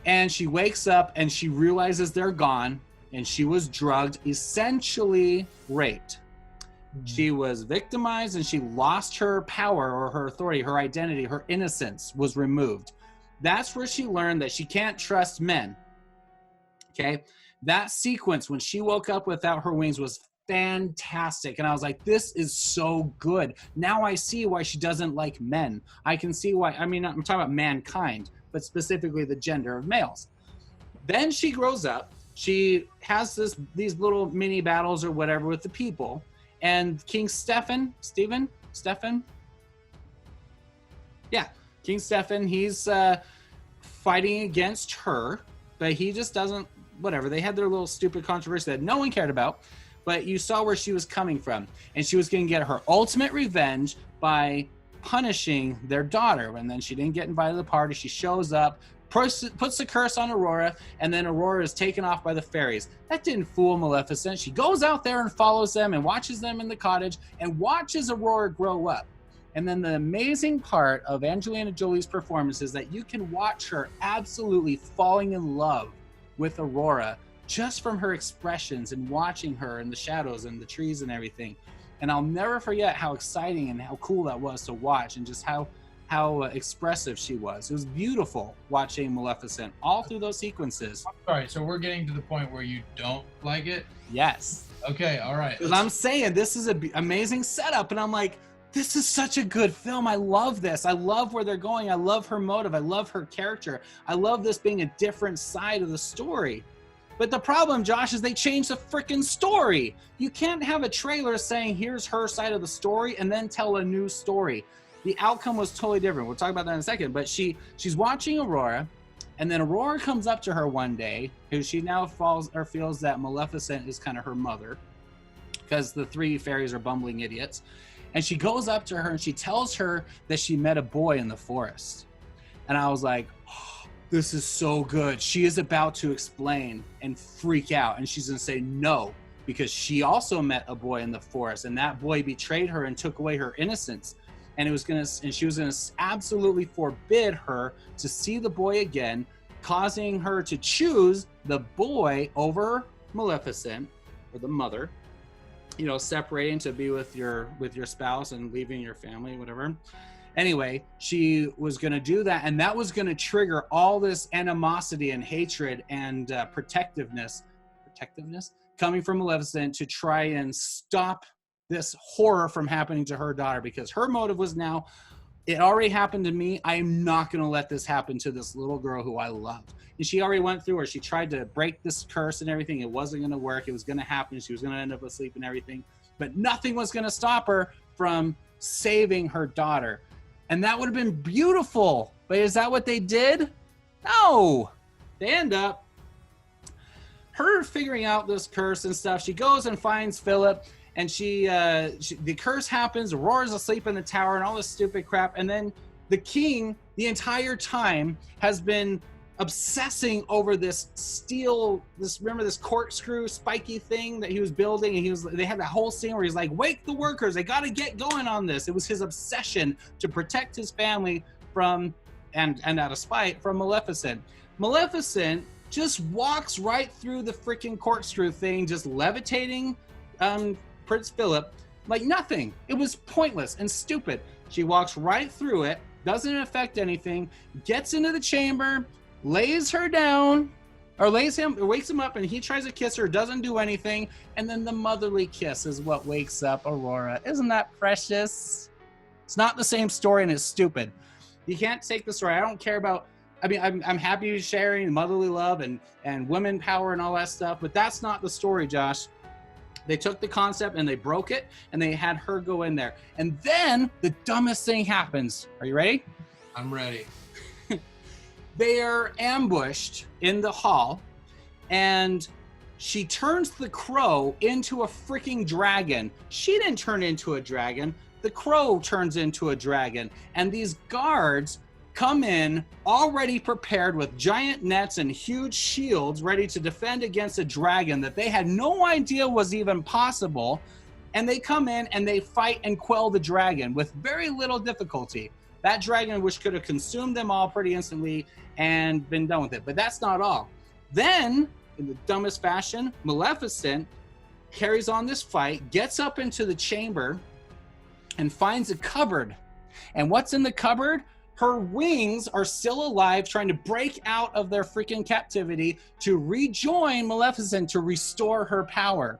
And she wakes up and she realizes they're gone, and she was drugged, essentially raped. She was victimized and she lost her power or her authority, her identity, her innocence was removed. That's where she learned that she can't trust men. Okay? That sequence when she woke up without her wings was fantastic. And I was like, this is so good. Now I see why she doesn't like men. I can see why. I mean, I'm talking about mankind, but specifically the gender of males. Then she grows up. She has these little mini battles or whatever with the people. And King Stefan, yeah, King Stefan, he's fighting against her, but he just doesn't, whatever. They had their little stupid controversy that no one cared about, but you saw where she was coming from. And she was going to get her ultimate revenge by punishing their daughter. And then she didn't get invited to the party. She shows up, puts the curse on Aurora, and then Aurora is taken off by the fairies. That didn't fool Maleficent. She goes out there and follows them and watches them in the cottage and watches Aurora grow up. And then the amazing part of Angelina Jolie's performance is that you can watch her absolutely falling in love with Aurora just from her expressions and watching her in the shadows and the trees and everything. And I'll never forget how exciting and how cool that was to watch, and just how how expressive she was. It was beautiful watching Maleficent all through those sequences. All right, so we're getting to the point where you don't like it? Yes. Okay, all right. Because I'm saying this is an amazing setup, and I'm like, this is such a good film. I love this. I love where they're going. I love her motive. I love her character. I love this being a different side of the story. But the problem, Josh, is they changed the freaking story. You can't have a trailer saying, here's her side of the story, and then tell a new story. The outcome was totally different. We'll talk about that in a second. But she's watching Aurora, and then Aurora comes up to her one day, who she now feels that Maleficent is kind of her mother, because the three fairies are bumbling idiots. And she goes up to her and she tells her that she met a boy in the forest. And I was like, oh, this is so good. She is about to explain and freak out. And she's going to say no, because she also met a boy in the forest, and that boy betrayed her and took away her innocence. And she was going to absolutely forbid her to see the boy again, causing her to choose the boy over Maleficent, or the mother, you know, separating to be with your spouse and leaving your family, whatever. Anyway, she was going to do that, and that was going to trigger all this animosity and hatred and protectiveness coming from Maleficent to try and stop this horror from happening to her daughter, because her motive was, now it already happened to me. I am not going to let this happen to this little girl who I loved. And she already went through, or she tried to break this curse and everything. It wasn't going to work. It was going to happen. She was going to end up asleep and everything, but nothing was going to stop her from saving her daughter. And that would have been beautiful. But is that what they did? No. They end up her figuring out this curse and stuff. She goes and finds Philip, and the curse happens. Aurora's asleep in the tower and all this stupid crap. And then the king, the entire time, has been obsessing over this corkscrew spiky thing that he was building. And they had that whole scene where he's like, wake the workers, they got to get going on this. It was his obsession to protect his family from, and out of spite, from Maleficent. Maleficent just walks right through the freaking corkscrew thing, just levitating Prince Philip like nothing. It was pointless and stupid. She walks right through it, doesn't affect anything, gets into the chamber, lays her down, or wakes him up, and he tries to kiss her, doesn't do anything, and then the motherly kiss is what wakes up Aurora. Isn't that precious? It's not the same story, and it's stupid. You can't take the story. I don't care about, I mean, I'm happy sharing motherly love and women power and all that stuff, but that's not the story, Josh. They took the concept and they broke it, and they had her go in there. And then the dumbest thing happens. Are you ready? I'm ready. They are ambushed in the hall, and she turns the crow into a freaking dragon. She didn't turn into a dragon. The crow turns into a dragon. And these guards come in already prepared with giant nets and huge shields ready to defend against a dragon that they had no idea was even possible. And they come in and they fight and quell the dragon with very little difficulty. That dragon, which could have consumed them all pretty instantly and been done with it. But that's not all. Then, in the dumbest fashion, Maleficent carries on this fight, gets up into the chamber, and finds a cupboard. And what's in the cupboard? Her wings are still alive, trying to break out of their freaking captivity to rejoin Maleficent to restore her power.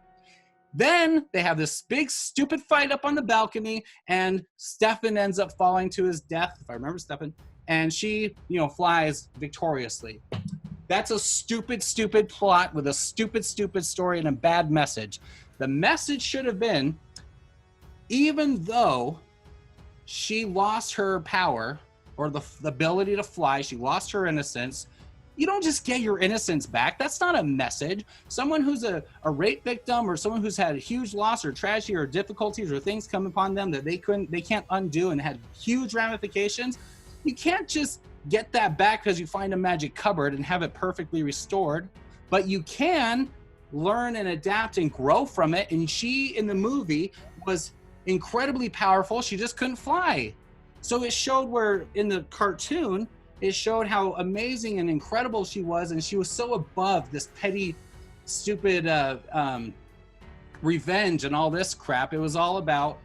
Then they have this big stupid fight up on the balcony, and Stefan ends up falling to his death, if I remember Stefan, and she, flies victoriously. That's a stupid, stupid plot with a stupid, stupid story and a bad message. The message should have been, even though she lost her power, or the ability to fly, she lost her innocence, you don't just get your innocence back. That's not a message. Someone who's a rape victim, or someone who's had a huge loss or tragedy or difficulties or things come upon them that they can't undo and had huge ramifications, you can't just get that back because you find a magic cupboard and have it perfectly restored. But you can learn and adapt and grow from it. And she, in the movie, was incredibly powerful. She just couldn't fly. So it showed where, in the cartoon, it showed how amazing and incredible she was, and she was so above this petty, stupid revenge and all this crap. It was all about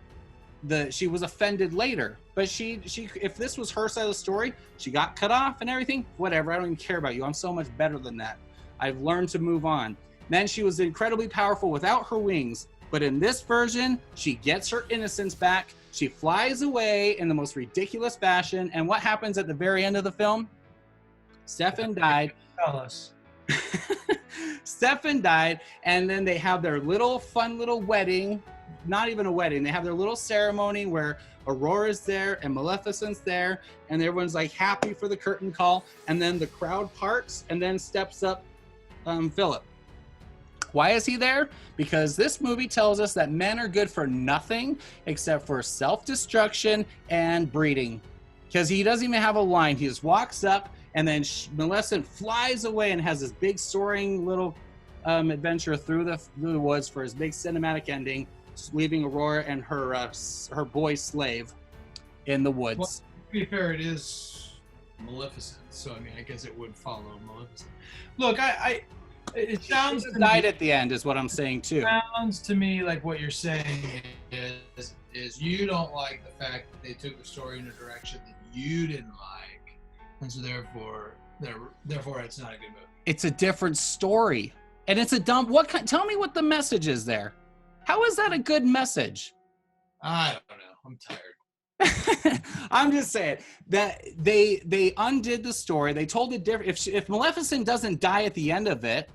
she was offended later. But she, if this was her side of the story, she got cut off and everything. Whatever, I don't even care about you. I'm so much better than that. I've learned to move on. Then she was incredibly powerful without her wings. But in this version, she gets her innocence back. She flies away in the most ridiculous fashion. And what happens at the very end of the film? Stefan died. Tell us. Stefan died, and then they have their little fun little wedding. Not even a wedding. They have their little ceremony where Aurora's there and Maleficent's there, and everyone's like happy for the curtain call. And then the crowd parts, and then steps up Philip. Why is he there? Because this movie tells us that men are good for nothing except for self-destruction and breeding. Because he doesn't even have a line. He just walks up, and then Maleficent flies away and has this big soaring little adventure through the woods for his big cinematic ending, leaving Aurora and her boy slave in the woods. Well, to be fair, it is Maleficent, so I mean, I guess it would follow Maleficent. Look, it sounds She died at the end, is what I'm saying too. Sounds to me like what you're saying is you don't like the fact that they took the story in a direction that you didn't like, and so therefore it's not a good movie. It's a different story, and it's a dumb. Tell me what the message is there. How is that a good message? I don't know. I'm tired. I'm just saying that they undid the story. They told it different. If Maleficent doesn't die at the end of it,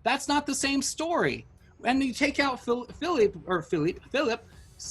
that's not the same story. And you take out Philip,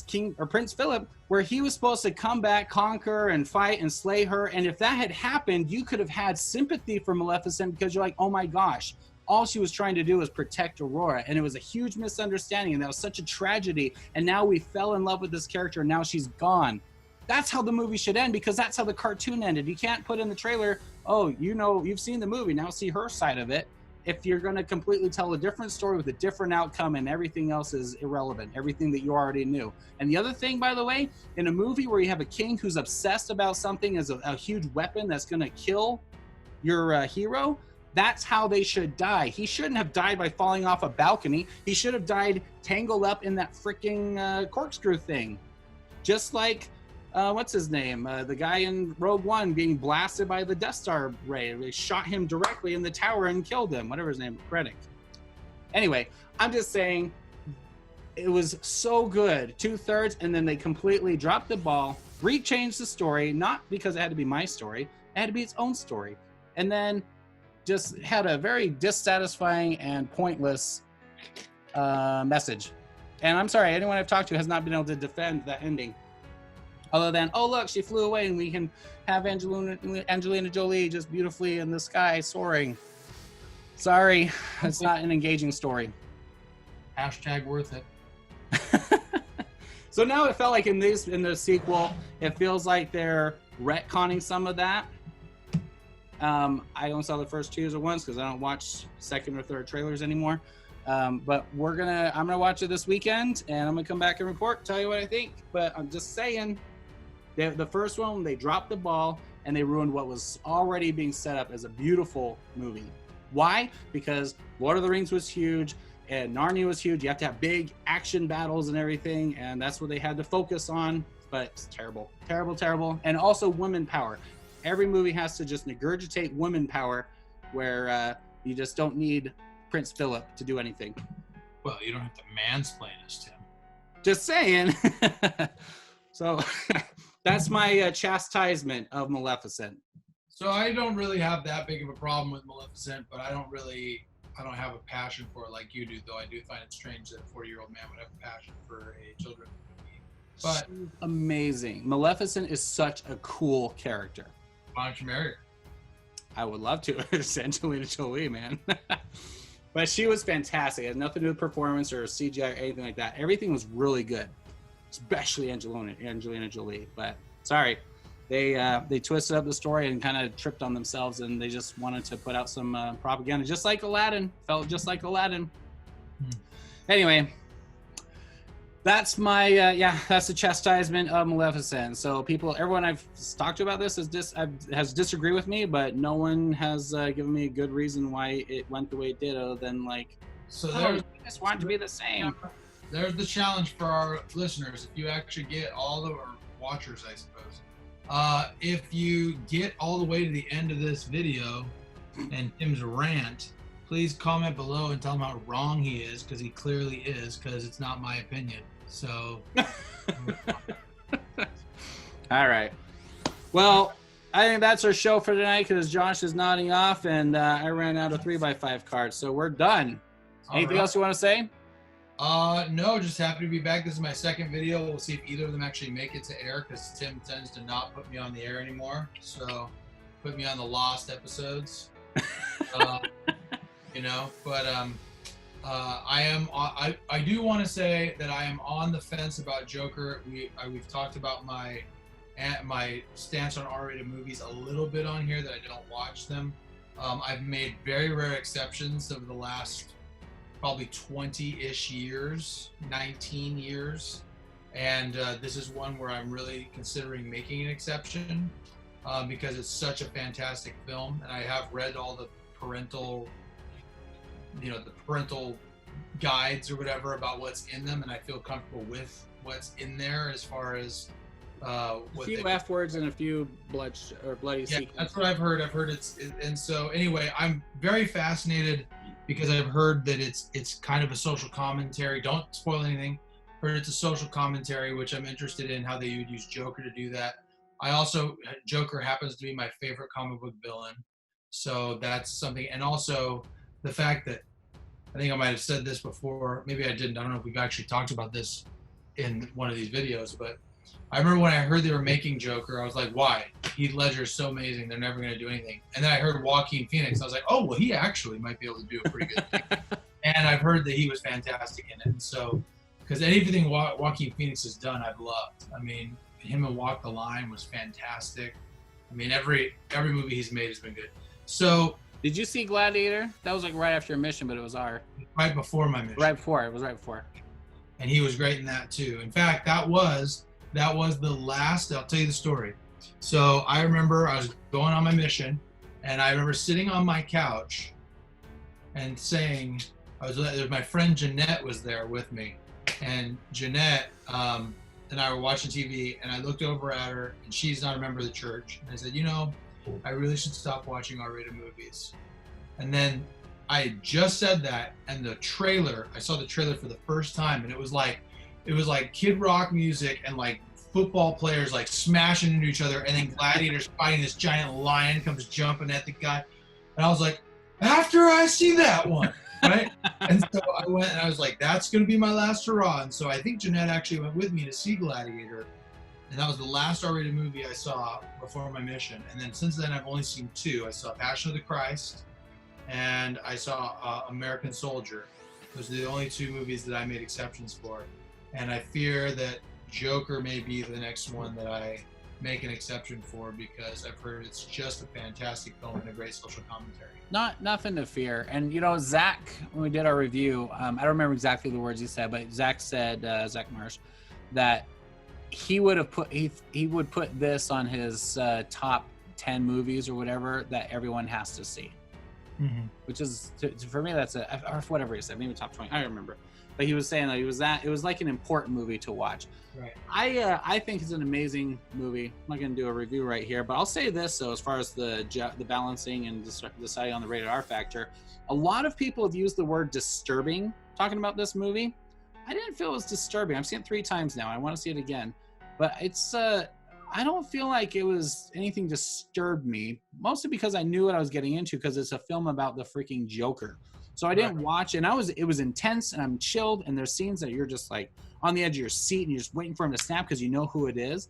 King or Prince Philip, where he was supposed to come back, conquer, and fight and slay her. And if that had happened, you could have had sympathy for Maleficent because you're like, oh my gosh, all she was trying to do was protect Aurora. And it was a huge misunderstanding. And that was such a tragedy. And now we fell in love with this character. And now she's gone. That's how the movie should end, because that's how the cartoon ended. You can't put in the trailer, oh, you know, you've seen the movie, now see her side of it. If you're going to completely tell a different story with a different outcome and everything else is irrelevant, everything that you already knew. And the other thing, by the way, in a movie where you have a king who's obsessed about something as a huge weapon that's going to kill your hero, that's how they should die. He shouldn't have died by falling off a balcony. He should have died tangled up in that freaking corkscrew thing. Just like, what's his name? The guy in Rogue One being blasted by the Death Star ray. They shot him directly in the tower and killed him. Whatever his name, Krennic. Anyway, I'm just saying, it was so good. 2/3, and then they completely dropped the ball, rechanged the story, not because it had to be my story. It had to be its own story. And then just had a very dissatisfying and pointless message. And I'm sorry, anyone I've talked to has not been able to defend that ending. Other than, oh, look, she flew away and we can have Angelina Jolie just beautifully in the sky soaring. Sorry, it's not an engaging story. Hashtag worth it. So now it felt like in the sequel, it feels like they're retconning some of that. I don't saw the first 2 or once because I don't watch second or third trailers anymore. But I'm gonna watch it this weekend, and I'm gonna come back and report, tell you what I think. But I'm just saying, the first one, they dropped the ball and they ruined what was already being set up as a beautiful movie. Why? Because Lord of the Rings was huge and Narnia was huge. You have to have big action battles and everything, and that's what they had to focus on. But it's terrible, terrible, terrible. And also women power. Every movie has to just regurgitate women power, where you just don't need Prince Philip to do anything. Well, you don't have to mansplain us, Tim. Just saying. So that's my chastisement of Maleficent. So I don't really have that big of a problem with Maleficent, but I don't have a passion for it like you do, though I do find it strange that a 40-year-old man would have a passion for a children's movie. But she's amazing. Maleficent is such a cool character. Why don't you marry her? I would love to. It's Angelina Jolie, man. But she was fantastic. It has nothing to do with performance or CGI or anything like that. Everything was really good, especially Angelina Jolie. But sorry, they twisted up the story and kind of tripped on themselves, and they just wanted to put out some propaganda, just like Aladdin. Felt just like Aladdin. Anyway, that's my that's the chastisement of Maleficent. So everyone I've talked to about this has disagreed with me, but no one has given me a good reason why it went the way it did, other than like, I just want it to be the same. There's the challenge for our listeners. If you actually get watchers, I suppose. If you get all the way to the end of this video and Tim's rant, please comment below and tell him how wrong he is, because he clearly is, because it's not my opinion. So. All right. Well, I think that's our show for tonight, because Josh is nodding off, and I ran out of 3x5 cards, so we're done. Anything else you want to say? No, just happy to be back. This is my second video. We'll see if either of them actually make it to air, because Tim tends to not put me on the air anymore. So put me on the lost episodes. You know, but I do want to say that I am on the fence about Joker. We've talked about my stance on R-rated movies a little bit on here, that I don't watch them. I've made very rare exceptions over the last probably 20-ish years, 19 years. And this is one where I'm really considering making an exception because it's such a fantastic film. And I have read all the parental guides or whatever about what's in them. And I feel comfortable with what's in there as far as a few F words and a few bloody sequences. That's what I've heard. And so anyway, I'm very fascinated because I've heard that it's kind of a social commentary. Don't spoil anything. Heard it's a social commentary, which I'm interested in how they would use Joker to do that. Joker happens to be my favorite comic book villain, so that's something. And also the fact that I think I might have said this before, maybe I didn't. I don't know if we've actually talked about this in one of these videos, but I remember when I heard they were making Joker, I was like, why? Heath Ledger is so amazing, they're never going to do anything. And then I heard Joaquin Phoenix, I was like, oh, well, he actually might be able to do a pretty good thing. And I've heard that he was fantastic in it. And so, because anything Joaquin Phoenix has done, I've loved. I mean, him and Walk the Line was fantastic. I mean, every movie he's made has been good. So, did you see Gladiator? That was like right after your mission, but it was right before my mission. Right before. It was right before. And he was great in that too. In fact, that was the last. I'll tell you the story. So I remember I was going on my mission, and I remember sitting on my couch and saying, my friend Jeanette was there with me, and Jeanette and I were watching TV, and I looked over at her, and she's not a member of the church, and I said, I really should stop watching R-rated movies. And then I had just said that, and I saw the trailer for the first time, and it was like Kid Rock music and like football players like smashing into each other, and then gladiators fighting this giant lion comes jumping at the guy. And I was like, after I see that one, right? And so I went and I was like, that's going to be my last hurrah. And so I think Jeanette actually went with me to see Gladiator. And that was the last R-rated movie I saw before my mission. And then since then, I've only seen two. I saw Passion of the Christ, and I saw American Soldier. Those are the only two movies that I made exceptions for. And I fear that Joker may be the next one that I make an exception for, because I've heard it's just a fantastic film and a great social commentary. Nothing to fear. And Zach, when we did our review, I don't remember exactly the words he said, but Zach said, Zach Marsh, that he would put this on his top 10 movies or whatever that everyone has to see. Mm-hmm. Which is, for me, that's or whatever he said, maybe top 20. I don't remember. But he was saying that it was like an important movie to watch. Right. I think it's an amazing movie. I'm not going to do a review right here, but I'll say this though, as far as the balancing and deciding on the rated R factor, a lot of people have used the word disturbing talking about this movie. I didn't feel it was disturbing. I've seen it 3 times now. I want to see it again, but it's I don't feel like it was anything disturbed me, mostly because I knew what I was getting into, because it's a film about the freaking Joker. So I didn't watch it, and it was intense, and I'm chilled, and there's scenes that you're just like on the edge of your seat and you're just waiting for him to snap because you know who it is.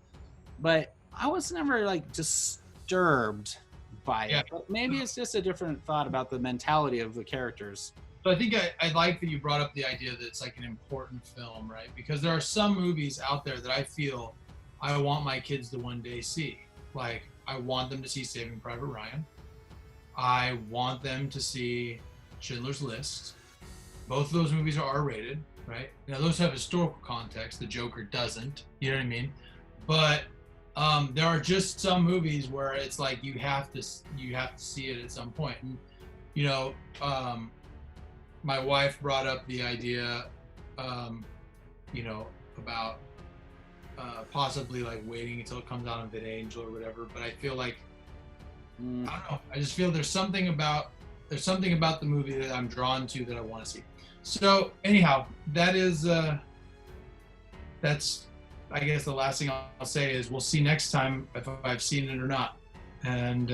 But I was never like disturbed by it. But maybe it's just a different thought about the mentality of the characters. So I think I like that you brought up the idea that it's like an important film, right? Because there are some movies out there that I feel I want my kids to one day see. Like, I want them to see Saving Private Ryan. I want them to see Schindler's List. Both of those movies are R-rated, right? Now, those have historical context. The Joker doesn't. You know what I mean? But there are just some movies where it's like you have to see it at some point. And, my wife brought up the idea, about possibly like waiting until it comes out on VidAngel or whatever. But I feel like I don't know. I just feel there's something about the movie that I'm drawn to that I want to see. So anyhow, that's I guess the last thing I'll say is we'll see next time if I've seen it or not, and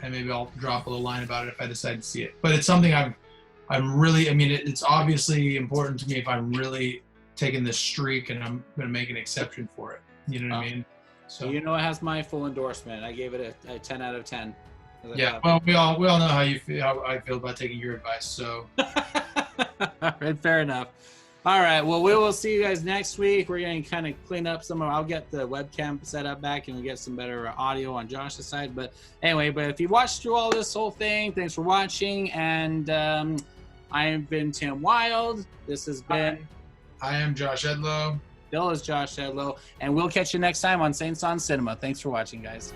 maybe I'll drop a little line about it if I decide to see it. But it's something I'm really. I mean, it's obviously important to me if I'm really taking this streak, and I'm going to make an exception for it. You know what I mean? So you know, it has my full endorsement. I gave it a 10 out of 10. Yeah, well, we all know how I feel about taking your advice. So, all right, fair enough. All right, well, we will see you guys next week. We're going to kind of clean up some of. I'll get the webcam set up back, and we get some better audio on Josh's side. But anyway, if you watched through all this whole thing, thanks for watching. And I have been Tim Wild. This has been. I am Josh Edlow. Bill is Josh Edlow, and we'll catch you next time on Saints on Cinema. Thanks for watching, guys.